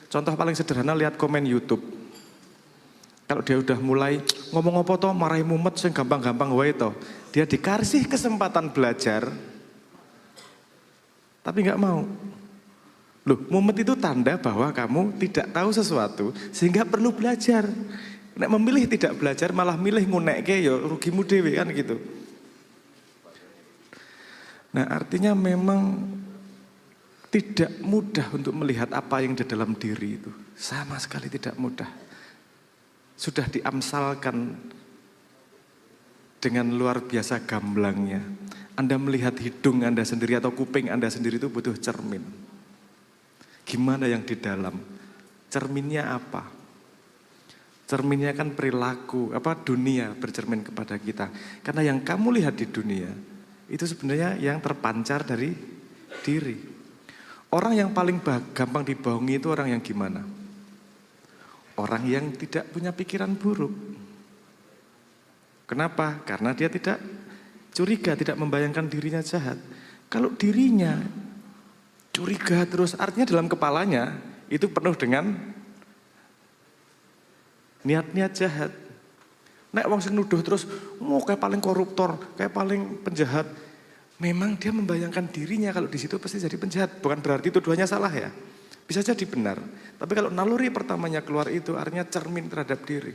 Contoh paling sederhana, lihat komen YouTube. Kalau dia udah mulai ngomong apa toh, marahi mumet, sing gampang-gampang wae toh. Dia dikasih kesempatan belajar, tapi gak mau. Loh, mumet itu tanda bahwa kamu tidak tahu sesuatu sehingga perlu belajar. Nek memilih tidak belajar malah milih ngunekke ya rugimu dhewe kan gitu. Nah, artinya memang tidak mudah untuk melihat apa yang di dalam diri itu. Sama sekali tidak mudah. Sudah diamsalkan dengan luar biasa gamblangnya. Anda melihat hidung Anda sendiri atau kuping Anda sendiri itu butuh cermin. Gimana yang di dalam? Cerminnya apa? Cerminnya kan perilaku, dunia bercermin kepada kita. Karena yang kamu lihat di dunia, itu sebenarnya yang terpancar dari diri. Orang yang paling gampang dibohongi itu orang yang gimana? Orang yang tidak punya pikiran buruk. Kenapa? Karena dia tidak curiga, tidak membayangkan dirinya jahat. Kalau dirinya curiga terus, artinya dalam kepalanya itu penuh dengan niat-niat jahat. Nek wong sing nuduh terus, kayak paling koruptor, kayak paling penjahat. Memang dia membayangkan dirinya kalau di situ pasti jadi penjahat. Bukan berarti tuduhannya salah ya. Bisa jadi benar. Tapi kalau naluri pertamanya keluar itu artinya cermin terhadap diri.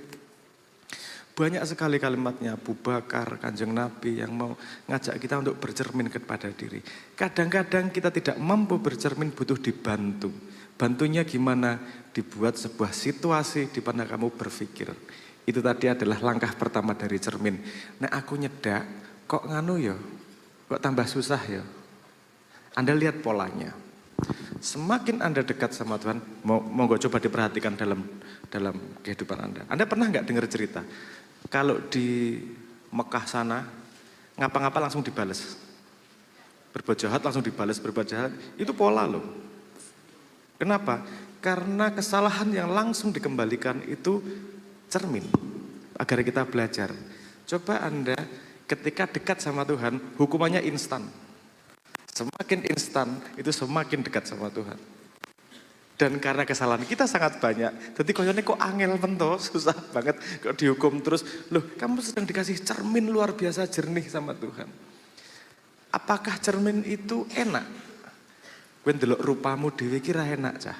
Banyak sekali kalimatnya Abu Bakar, Kanjeng Nabi yang mau ngajak kita untuk bercermin kepada diri. Kadang-kadang kita tidak mampu bercermin, butuh dibantu. Bantunya gimana? Dibuat sebuah situasi di mana kamu berpikir. Itu tadi adalah langkah pertama dari cermin. Nah aku nyedak, kok nganu ya? Kok tambah susah ya? Anda lihat polanya. Semakin Anda dekat sama Tuhan, monggo coba diperhatikan dalam kehidupan Anda. Anda pernah nggak dengar cerita? Kalau di Mekah sana, ngapa-ngapa langsung dibales. Berbuat jahat langsung dibales, berbuat jahat. Itu pola loh. Kenapa? Karena kesalahan yang langsung dikembalikan itu cermin. Agar kita belajar. Coba Anda ketika dekat sama Tuhan, hukumannya instan. Semakin instan, itu semakin dekat sama Tuhan. Dan karena kesalahan kita sangat banyak, jadi koyone kok angel mento, susah banget kok dihukum terus. Loh, kamu sedang dikasih cermin luar biasa jernih sama Tuhan. Apakah cermin itu enak? Kowe ndelok rupamu dhewe iki ra enak cah.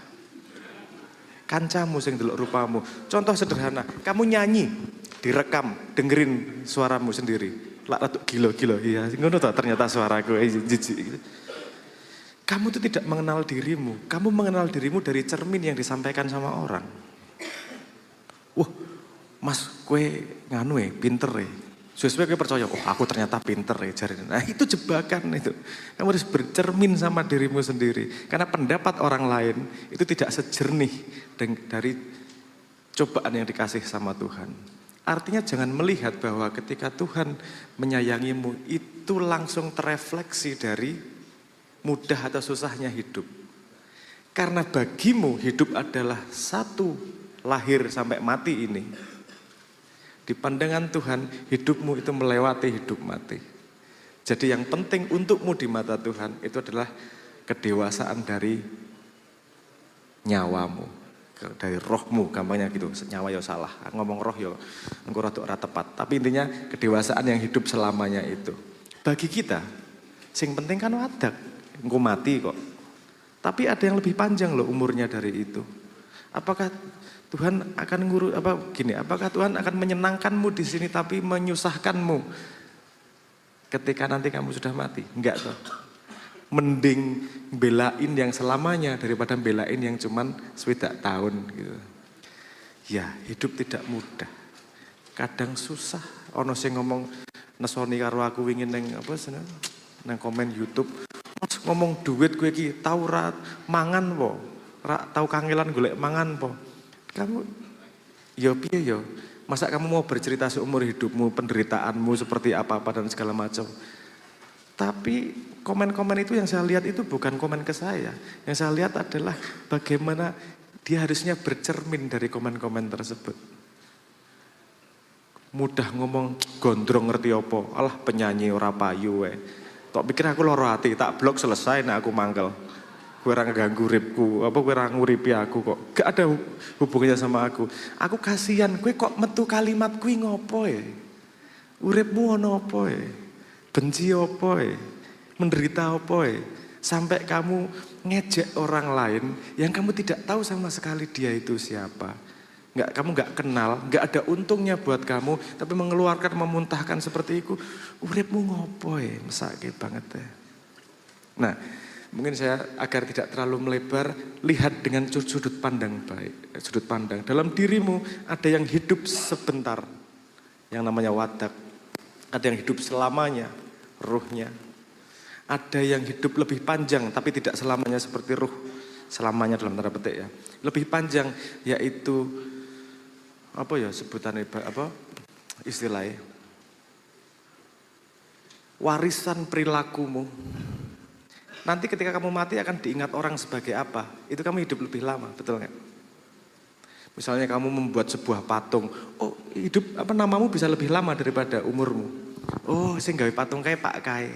Kancamu sing ndelok rupamu. Contoh sederhana, kamu nyanyi, direkam, dengerin suaramu sendiri. Lak rada gila-gila, iya ngono toh ternyata suaraku jijik gitu. Kamu tuh tidak mengenal dirimu. Kamu mengenal dirimu dari cermin yang disampaikan sama orang. Wah, mas kue nganu pinter Sesuai kue percaya, aku ternyata pinter jarin. Nah itu jebakan itu. Kamu harus bercermin sama dirimu sendiri. Karena pendapat orang lain itu tidak sejernih dari cobaan yang dikasih sama Tuhan. Artinya jangan melihat bahwa ketika Tuhan menyayangimu itu langsung terefleksi dari mudah atau susahnya hidup. Karena bagimu hidup adalah satu lahir sampai mati ini. Di pandangan Tuhan hidupmu itu melewati hidup mati. Jadi yang penting untukmu di mata Tuhan itu adalah kedewasaan dari nyawamu. dari rohmu, gampangnya gitu. Nyawa ya salah, ngomong roh ya engko rada ora tepat. Tapi intinya kedewasaan yang hidup selamanya itu. Bagi kita, sing penting kan wadak, engko mati kok. Tapi ada yang lebih panjang loh umurnya dari itu. Apakah Tuhan akan apakah Tuhan akan menyenangkanmu di sini tapi menyusahkanmu ketika nanti kamu sudah mati? Enggak toh. Mending belain yang selamanya daripada belain yang cuman 7 tahun gitu. Ya, hidup tidak mudah. Kadang susah. Ono sing ngomong nesoni karo aku wingi nang nang komen YouTube. Mas ngomong duit kowe iki tau ra mangan po. Ra tau kangelan golek mangan po. Kamu ya piye ya? Masa kamu mau bercerita seumur hidupmu, penderitaanmu seperti apa-apa dan segala macam. Tapi komen-komen itu yang saya lihat itu bukan komen ke saya. Yang saya lihat adalah bagaimana dia harusnya bercermin dari komen-komen tersebut. Mudah ngomong gondrong ngerti apa. Alah penyanyi ora payu we. Tok pikir aku loro ati, tak blok selesai nek aku mangkel. Kowe ora ngeganggu uripku, apa kowe ora nguripi aku kok. Gak ada hubungannya sama aku. Aku kasihan, kowe kok metu kalimat kuwi ngopo e? Uripmu ono apa e? Benci apa e? Menderita apa e? Sampai kamu ngejek orang lain yang kamu tidak tahu sama sekali dia itu siapa. Kamu nggak kenal, nggak ada untungnya buat kamu, tapi mengeluarkan, memuntahkan seperti itu, uripmu ngopo e? Mesake banget ya. Nah, mungkin saya agar tidak terlalu melebar, lihat dengan sudut pandang baik, sudut pandang. Dalam dirimu ada yang hidup sebentar, yang namanya wadak. Ada yang hidup selamanya, ruhnya. Ada yang hidup lebih panjang, tapi tidak selamanya seperti ruh. Selamanya dalam tanda petik ya. Lebih panjang, yaitu, apa ya sebutannya, apa istilahnya? Warisan perilakumu. Nanti ketika kamu mati akan diingat orang sebagai apa? Itu kamu hidup lebih lama, betul nggak? Misalnya kamu membuat sebuah patung, oh hidup namamu bisa lebih lama daripada umurmu. Oh sing gawe patung kayak Pak Kae.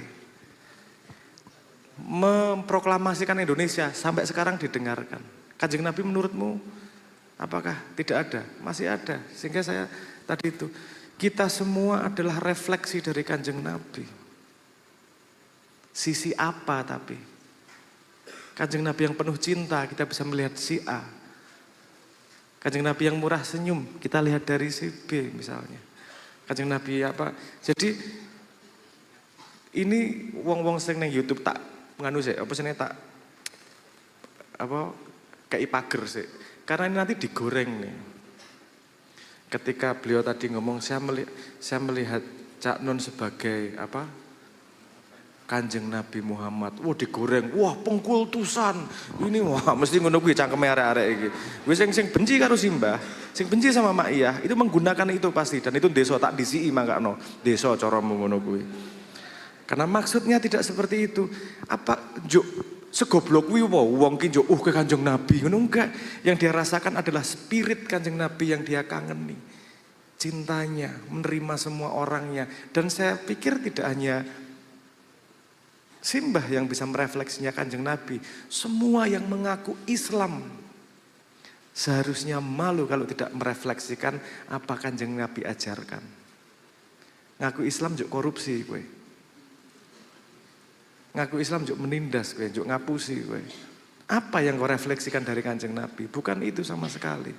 Memproklamasikan Indonesia sampai sekarang didengarkan. Kanjeng Nabi menurutmu apakah tidak ada? Masih ada. Sehingga saya tadi itu, kita semua adalah refleksi dari Kanjeng Nabi. Sisi apa tapi? Kanjeng Nabi yang penuh cinta, kita bisa melihat si A. Kanjeng Nabi yang murah senyum, kita lihat dari si B misalnya. Kanjeng Nabi apa? Jadi ini wong-wong sing nang YouTube tak nganu sih, apa sih tak kayak pager sih. Karena ini nanti digoreng nih. Ketika beliau tadi ngomong, saya melihat Cak Nun sebagai Kanjeng Nabi Muhammad. Wah digoreng, wah pengkultusan. Ini wah mesti ngono kuwi cangkeme arek-arek iki. Wis sing benci karo Simbah, sing benci sama Mak Iyah, itu menggunakan itu pasti, dan itu desa tak disiki mangkakno. Desa caramu ngono kuwi. Karena maksudnya tidak seperti itu. Apa njuk segoblok kuwi wong ki njuk ke Kanjeng Nabi ngono enggak. Yang dia rasakan adalah spirit Kanjeng Nabi yang dia kangeni. Cintanya, menerima semua orangnya. Dan saya pikir tidak hanya Simbah yang bisa merefleksinya Kanjeng Nabi. Semua yang mengaku Islam seharusnya malu kalau tidak merefleksikan apa Kanjeng Nabi ajarkan. Ngaku Islam juk korupsi kowe. Ngaku Islam juk menindas kowe, juk ngapusi kowe. Apa yang kau refleksikan dari Kanjeng Nabi? Bukan itu sama sekali.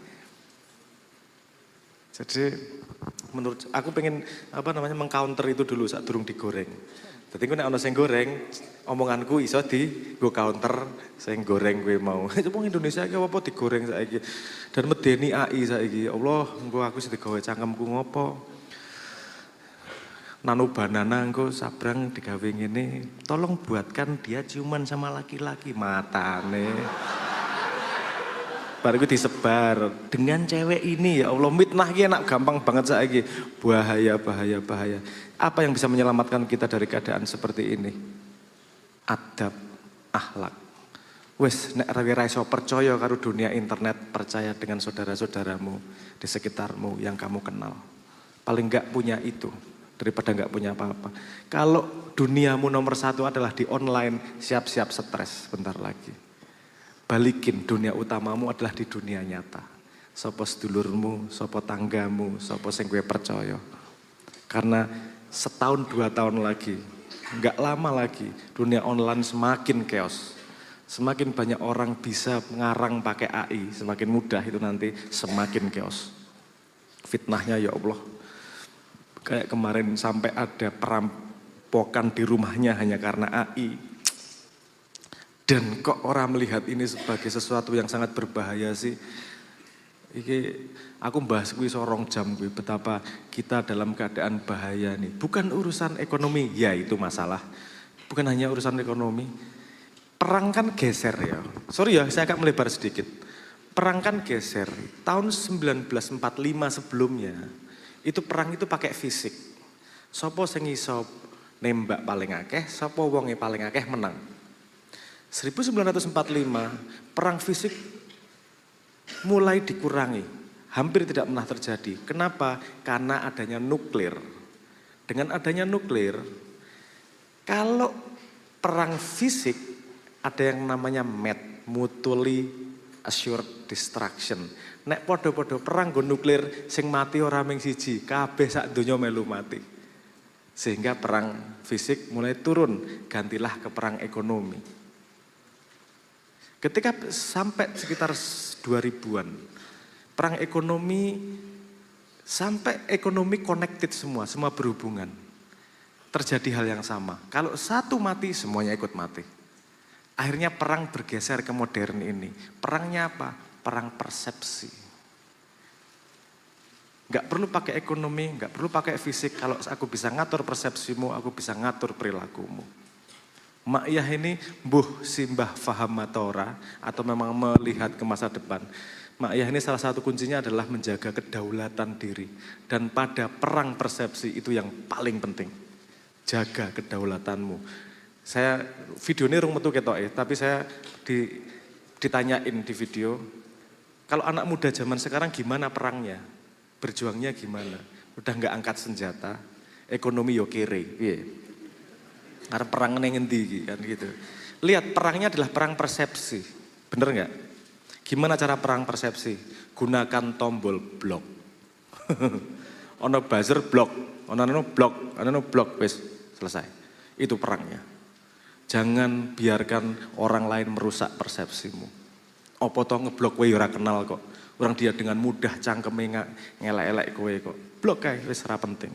Jadi menurut aku pengen mengcounter itu dulu saat durung digoreng. Jadi aku nek ana sing goreng, omonganku iso go counter sing goreng kowe mau. Coba Indonesia iki apa digoreng saiki. Dan medeni AI saiki. Allah, engko aku sing digawe cangkemku ngopo. Nano banana engko sabrang digawe ngene. Tolong buatkan dia ciuman sama laki-laki matane. Baru disebar dengan cewek ini ya Allah, mitnah ki enak gampang banget saiki. Bahaya. Apa yang bisa menyelamatkan kita dari keadaan seperti ini? Adab, akhlak. Wes nek ra iso percaya karo dunia internet, percaya dengan saudara-saudaramu di sekitarmu yang kamu kenal. Paling enggak punya itu daripada enggak punya apa-apa. Kalau duniamu nomor 1 adalah di online, siap-siap stres bentar lagi. balikin, dunia utamamu adalah di dunia nyata. Sopo sedulurmu, sopo tanggamu, sopo sing kowe percaya. Karena setahun 2 tahun lagi, nggak lama lagi, dunia online semakin chaos. Semakin banyak orang bisa ngarang pakai AI, semakin mudah itu nanti semakin chaos. Fitnahnya ya Allah. Kayak kemarin sampai ada perampokan di rumahnya hanya karena AI. Dan kok orang melihat ini sebagai sesuatu yang sangat berbahaya sih. Iki aku bahas kuwi sorong jam kuwi betapa kita dalam keadaan bahaya nih. Bukan urusan ekonomi, ya itu masalah. Bukan hanya urusan ekonomi. Perang kan geser ya. Sorry ya, saya agak melebar sedikit. Perang kan geser. Tahun 1945 sebelumnya, itu perang itu pakai fisik. Sopo sing iso nembak paling akeh, sopo wonge paling akeh menang. 1945 perang fisik mulai dikurangi, hampir tidak pernah terjadi. Kenapa? Karena adanya nuklir. Dengan adanya nuklir, kalau perang fisik ada yang namanya MAD, Mutually Assured Destruction. Nek podo-podo perang go nuklir sing mati ora mung siji, kabeh sak donya melu mati. Sehingga perang fisik mulai turun, gantilah ke perang ekonomi. Ketika sampai sekitar 2000-an, perang ekonomi sampai ekonomi connected semua berhubungan. Terjadi hal yang sama. Kalau satu mati, semuanya ikut mati. Akhirnya perang bergeser ke modern ini. Perangnya apa? Perang persepsi. Gak perlu pakai ekonomi, gak perlu pakai fisik. Kalau aku bisa ngatur persepsimu, aku bisa ngatur perilakumu. Makyah ini mbuh simbah faham matora atau memang melihat ke masa depan. Makyah ini salah satu kuncinya adalah menjaga kedaulatan diri. Dan pada perang persepsi itu yang paling penting. Jaga kedaulatanmu. Saya video ini rung metu ketok tapi saya ditanyain di video, kalau anak muda zaman sekarang gimana perangnya? Berjuangnya gimana? Udah nggak angkat senjata, ekonomi yo kere, piye? Karena perang neng endi kan gitu. Lihat perangnya adalah perang persepsi, bener nggak? Gimana cara perang persepsi? Gunakan tombol blok. Ono buzzer blok, ono blok, wes selesai. Itu perangnya. Jangan biarkan orang lain merusak persepsimu. Opo to ngeblok kowe ora kenal kok. Orang dia dengan mudah cangkeme ngelek-elek kowe kok. Blok kae wis ora penting.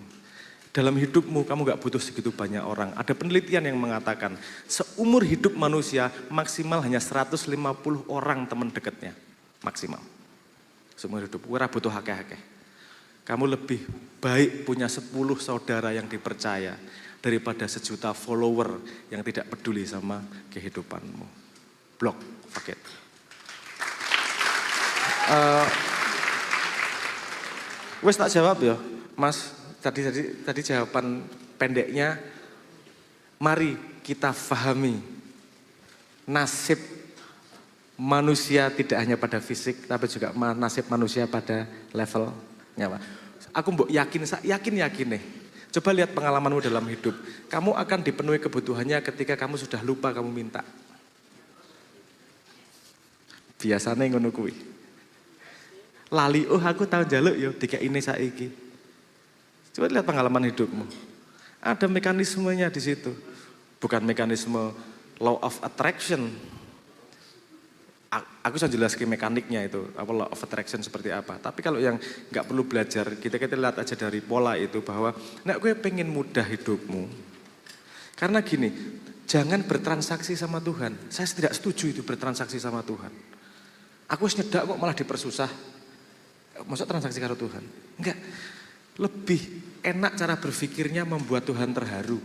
Dalam hidupmu kamu gak butuh segitu banyak orang. Ada penelitian yang mengatakan seumur hidup manusia maksimal hanya 150 orang teman dekatnya. Maksimal. Seumur hidup kowe ora butuh akeh-akeh. Kamu lebih baik punya 10 saudara yang dipercaya daripada 1 juta follower yang tidak peduli sama kehidupanmu. Blok, forget. Wes tak jawab ya, Mas. Tadi jawaban pendeknya, mari kita pahami nasib manusia tidak hanya pada fisik, tapi juga nasib manusia pada level nyawa. Aku mbok yakin nih. Coba lihat pengalamanmu dalam hidup. Kamu akan dipenuhi kebutuhannya ketika kamu sudah lupa kamu minta. Biasanya ngono kuwi. Lali, aku tahu njaluk yo dikekine saiki. Coba lihat pengalaman hidupmu. Ada mekanismenya di situ. Bukan mekanisme law of attraction. Aku bisa jelaskan mekaniknya itu, apa law of attraction seperti apa. Tapi kalau yang nggak perlu belajar, kita lihat aja dari pola itu bahwa nek gue pengen mudah hidupmu. Karena gini, jangan bertransaksi sama Tuhan. Saya tidak setuju itu bertransaksi sama Tuhan. Aku nyedak kok malah dipersusah. Maksud transaksi karo Tuhan? Enggak. Lebih enak cara berpikirnya membuat Tuhan terharu.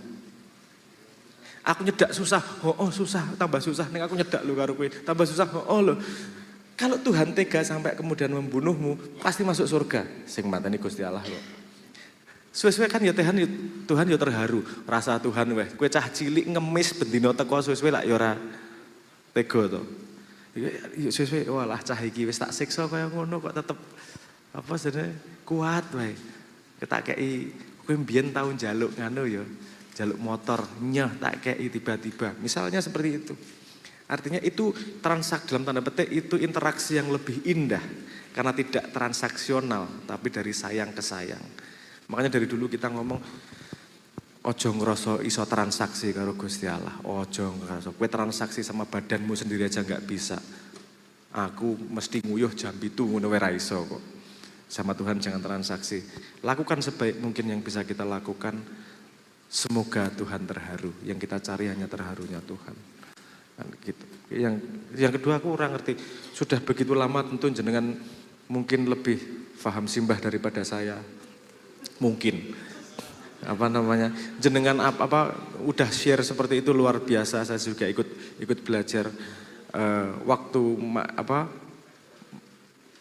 Aku nyedak susah, susah, tambah susah. Nek aku nyedak lu karo kowe, tambah susah, lho. Kalau Tuhan tega sampai kemudian membunuhmu, pasti masuk surga. Sing mateni Gusti Allah lho. Suwe-suwe kan ya Tuhan ya terharu. Rasa Tuhan weh, kowe cah cilik ngemis bendina teko suwe-suwe lak ya ora tega to. Suwe-suwe walah cah iki wis tak siksa kaya ngono kok tetep apa jenenge kuat wae. Tak kei kowe mbiyen tau njaluk ngono ya. Jaluk motor, nyah tak kei tiba-tiba. Misalnya seperti itu. Artinya itu dalam tanda petik itu interaksi yang lebih indah karena tidak transaksional tapi dari sayang ke sayang. Makanya dari dulu kita ngomong ojo ngerasa iso transaksi karo Gusti Allah. Ojo ngerasa kowe transaksi sama badanmu sendiri aja nggak bisa. Aku mesti nguyuh jam 7 ngono wae ra iso kok. Sama Tuhan jangan transaksi. Lakukan sebaik mungkin yang bisa kita lakukan. Semoga Tuhan terharu. Yang kita cari hanya terharunya Tuhan. Kan gitu. Yang kedua aku orang ngerti. Sudah begitu lama tentu jenengan mungkin lebih paham simbah daripada saya. Mungkin. Jenengan udah share seperti itu luar biasa. Saya juga ikut belajar waktu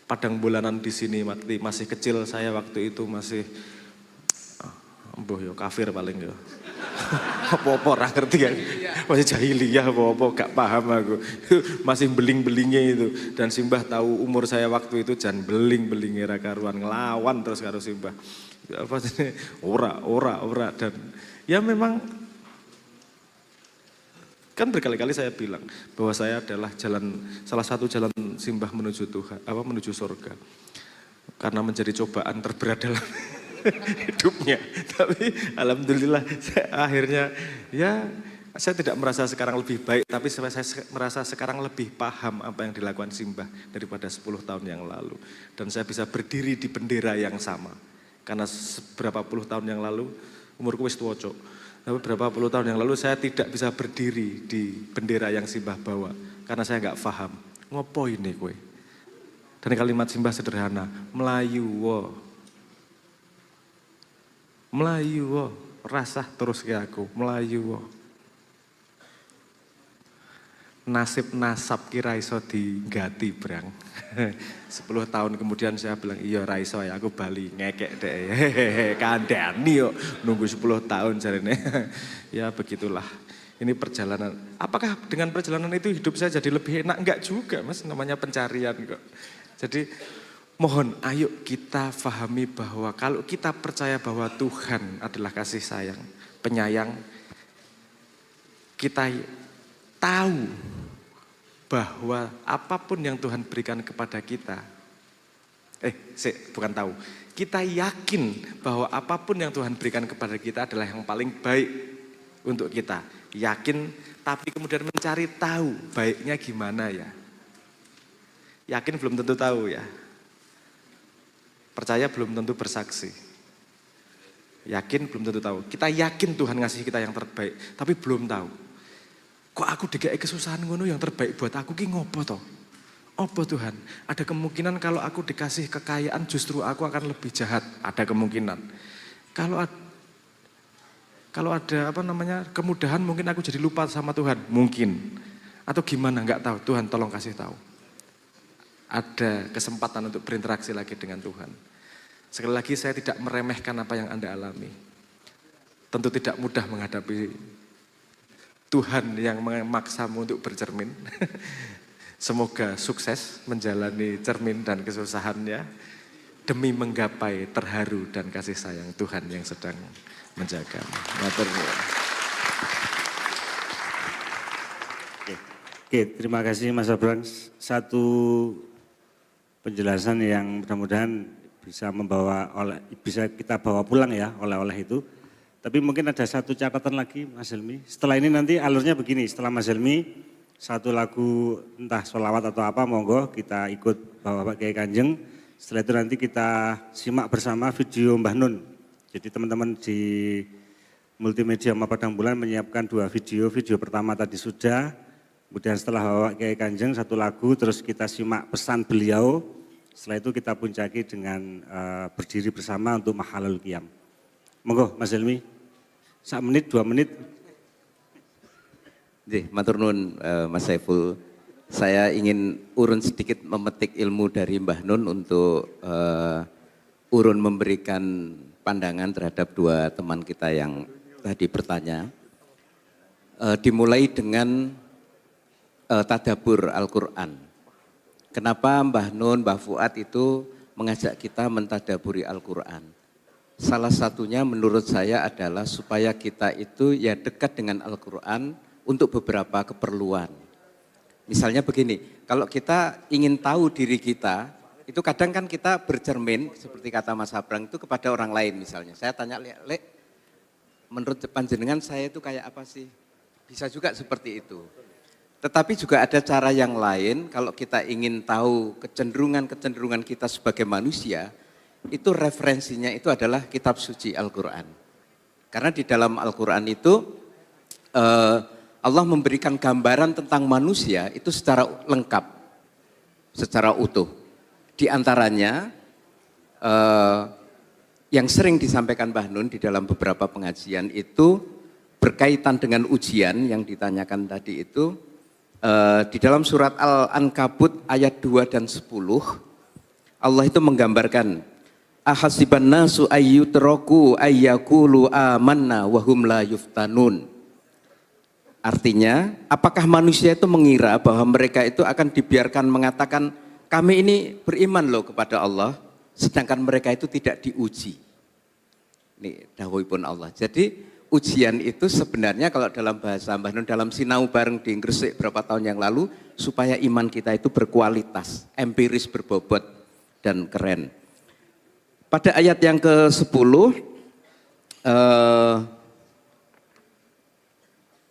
padang bulanan di sini masih kecil saya waktu itu masih kafir paling yo. Apa-apa ora ngerti kan. Masih jahiliyah apa-apa gak paham aku. Masih beling-belingnya itu dan simbah tahu umur saya waktu itu jan beling-beling era karuan ngelawan terus karo simbah. Ora dan ya memang kan berkali-kali saya bilang bahwa saya adalah salah satu jalan simbah menuju Tuhan, menuju surga. Karena menjadi cobaan terberat dalam hidupnya. Tapi alhamdulillah akhirnya saya tidak merasa sekarang lebih baik, tapi saya merasa sekarang lebih paham apa yang dilakukan simbah daripada 10 tahun yang lalu. Dan saya bisa berdiri di bendera yang sama. Karena beberapa puluh tahun yang lalu, umurku wis tuwa cok. Tapi beberapa puluh tahun yang lalu saya tidak bisa berdiri di bendera yang simbah bawa. Karena saya nggak paham, ngopo ini kue. Dan kalimat simbah sederhana, Melayu wo. Melayu wo, rasah terus ke aku, Melayu wo. Nasib nasab kira iso digati brang. 10 tahun kemudian saya bilang iya ra iso ya aku bali ngekek deh. Kandhani yo nunggu 10 tahun jarene. Ya begitulah. Ini perjalanan. Apakah dengan perjalanan itu hidup saya jadi lebih enak? Enggak juga Mas, namanya pencarian kok. Jadi mohon ayo kita pahami bahwa kalau kita percaya bahwa Tuhan adalah kasih sayang, penyayang, kita tahu bahwa apapun yang Tuhan berikan kepada kita, bukan tahu, kita yakin bahwa apapun yang Tuhan berikan kepada kita adalah yang paling baik untuk kita. Yakin, tapi kemudian mencari tahu baiknya gimana ya. Yakin belum tentu tahu ya. Percaya belum tentu bersaksi. Yakin belum tentu tahu. Kita yakin Tuhan ngasih kita yang terbaik, tapi belum tahu. Kok aku digawe kesusahan ngono yang terbaik buat aku ki ngopo toh? Apa Tuhan? Ada kemungkinan kalau aku dikasih kekayaan justru aku akan lebih jahat. Ada kemungkinan. Kalau ada kemudahan mungkin aku jadi lupa sama Tuhan. Mungkin. Atau gimana nggak tahu. Tuhan tolong kasih tahu. Ada kesempatan untuk berinteraksi lagi dengan Tuhan. Sekali lagi saya tidak meremehkan apa yang Anda alami. Tentu tidak mudah menghadapi Tuhan yang memaksamu untuk bercermin. Semoga sukses menjalani cermin dan kesusahannya demi menggapai terharu dan kasih sayang Tuhan yang sedang menjaga. Oke, terima kasih Mas Abraham. Satu penjelasan yang mudah-mudahan bisa kita bawa pulang ya oleh-oleh itu. Tapi mungkin ada satu catatan lagi Mas Helmi. Setelah ini nanti alurnya begini, setelah Mas Helmi satu lagu entah sholawat atau apa monggo kita ikut Bapak Kiai Kanjeng. Setelah itu nanti kita simak bersama video Mbah Nun. Jadi teman-teman di Multimedia Padang Bulan menyiapkan 2 video. Video pertama tadi sudah, kemudian setelah Bapak Kiai Kanjeng satu lagu terus kita simak pesan beliau. Setelah itu kita puncaki dengan berdiri bersama untuk Mahalul Qiyam. Monggo Mas Helmi, 1 menit, 2 menit. Matur nuwun Mas Saiful. Saya ingin urun sedikit memetik ilmu dari Mbah Nun untuk urun memberikan pandangan terhadap 2 teman kita yang tadi bertanya. Dimulai dengan tadabbur Al-Quran. Kenapa Mbah Nun, Mbah Fuad itu mengajak kita mentadaburi Al-Quran? Salah satunya menurut saya adalah supaya kita itu ya dekat dengan Al-Quran untuk beberapa keperluan. Misalnya begini, kalau kita ingin tahu diri kita, itu kadang kan kita bercermin, seperti kata Mas Abrang itu kepada orang lain misalnya. Saya tanya, Lek, menurut panjenengan saya itu kayak apa sih? Bisa juga seperti itu. Tetapi juga ada cara yang lain, kalau kita ingin tahu kecenderungan-kecenderungan kita sebagai manusia, itu referensinya itu adalah kitab suci Al-Quran. Karena di dalam Al-Quran itu, Allah memberikan gambaran tentang manusia itu secara lengkap, secara utuh. Di antaranya yang sering disampaikan Mbah Nun di dalam beberapa pengajian itu berkaitan dengan ujian yang ditanyakan tadi itu di dalam surat Al-Ankabut ayat 2 dan 10 Allah itu menggambarkan ahasiban nasu ayyutraku ayyakulu amanna wahum la yuftanun. Artinya, apakah manusia itu mengira bahwa mereka itu akan dibiarkan mengatakan, kami ini beriman loh kepada Allah, sedangkan mereka itu tidak diuji. Ini dawuhipun Allah. Jadi ujian itu sebenarnya kalau dalam bahasa Mbah Nun, dalam sinau bareng di Gresik berapa tahun yang lalu, supaya iman kita itu berkualitas, empiris, berbobot, dan keren. Pada ayat yang ke-10,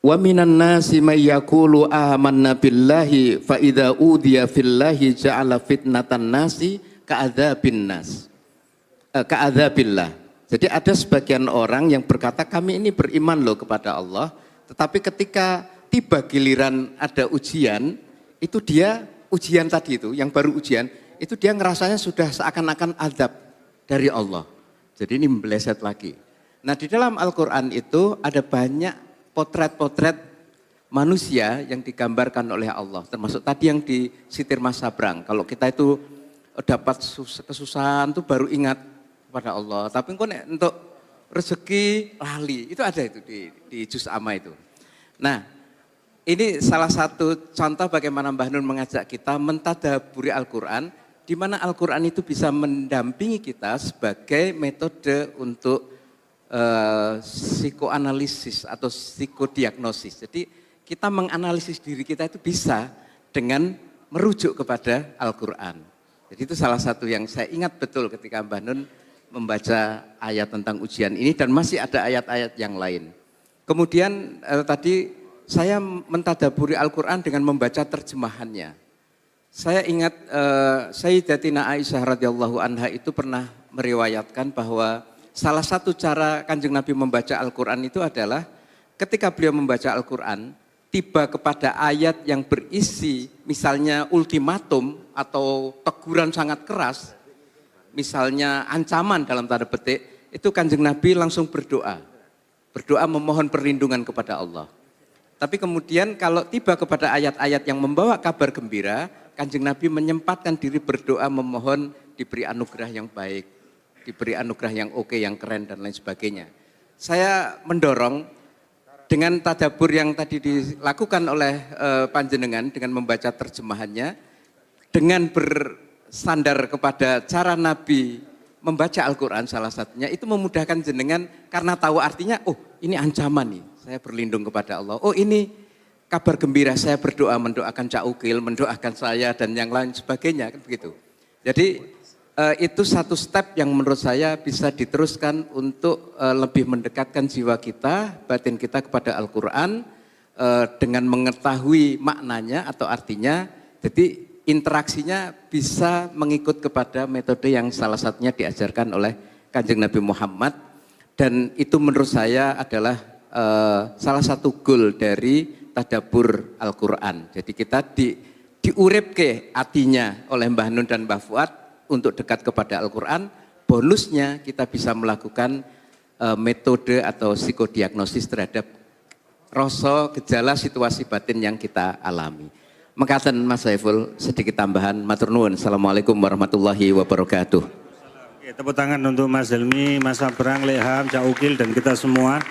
wa minan nasi may yaqulu amanna billahi fa idza udiya fillahi ja'ala fitnatan nasi ka'adzabillah. Jadi ada sebagian orang yang berkata kami ini beriman loh kepada Allah, tetapi ketika tiba giliran ada ujian, itu dia ujian tadi itu, yang baru ujian, itu dia ngerasanya sudah seakan-akan azab dari Allah. Jadi ini meleset lagi. Nah, di dalam Al-Qur'an itu ada banyak potret-potret manusia yang digambarkan oleh Allah. Termasuk tadi yang disitir Mas Sabrang. Kalau kita itu dapat kesusahan itu baru ingat kepada Allah. Tapi kok untuk rezeki lali. Itu ada itu di Juz Amma itu. Nah, ini salah satu contoh bagaimana Mbah Nun mengajak kita mentadaburi Al-Quran, di mana Al-Quran itu bisa mendampingi kita sebagai metode untuk psikoanalisis atau psikodiagnosis. Jadi kita menganalisis diri kita itu bisa dengan merujuk kepada Al-Quran. Jadi itu salah satu yang saya ingat betul ketika Mbah Nun membaca ayat tentang ujian ini, dan masih ada ayat-ayat yang lain. Kemudian tadi saya mentadaburi Al-Quran dengan membaca terjemahannya. Saya ingat Sayyidatina Aisyah radhiyallahu anha itu pernah meriwayatkan bahwa salah satu cara Kanjeng Nabi membaca Al-Quran itu adalah ketika beliau membaca Al-Quran, tiba kepada ayat yang berisi misalnya ultimatum atau teguran sangat keras, misalnya ancaman dalam tanda petik, itu Kanjeng Nabi langsung berdoa. Berdoa memohon perlindungan kepada Allah. Tapi kemudian kalau tiba kepada ayat-ayat yang membawa kabar gembira, Kanjeng Nabi menyempatkan diri berdoa memohon diberi anugerah yang baik, diberi anugerah yang oke, yang keren dan lain sebagainya. Saya mendorong dengan tadabbur yang tadi dilakukan oleh panjenengan dengan membaca terjemahannya, dengan bersandar kepada cara Nabi membaca Al-Quran salah satunya, itu memudahkan jenengan karena tahu artinya, oh ini ancaman nih, saya berlindung kepada Allah. Oh ini kabar gembira, saya berdoa, mendoakan Cak Ukil, mendoakan saya dan yang lain sebagainya, kan begitu. Jadi itu satu step yang menurut saya bisa diteruskan untuk lebih mendekatkan jiwa kita, batin kita kepada Al-Quran dengan mengetahui maknanya atau artinya. Jadi interaksinya bisa mengikut kepada metode yang salah satunya diajarkan oleh Kanjeng Nabi Muhammad, dan itu menurut saya adalah salah satu goal dari tadabbur Al-Quran. Jadi kita diuripke artinya oleh Mbah Nun dan Mbah Fuad untuk dekat kepada Al-Quran. Bonusnya kita bisa melakukan metode atau psikodiagnosis terhadap rasa gejala situasi batin yang kita alami. Mekaten Mas Saiful, sedikit tambahan. Matur nuwun. Assalamualaikum warahmatullahi wabarakatuh. Oke, tepuk tangan untuk Mas Helmi, Mas Abrang, Leham, Cak Ukil dan kita semua.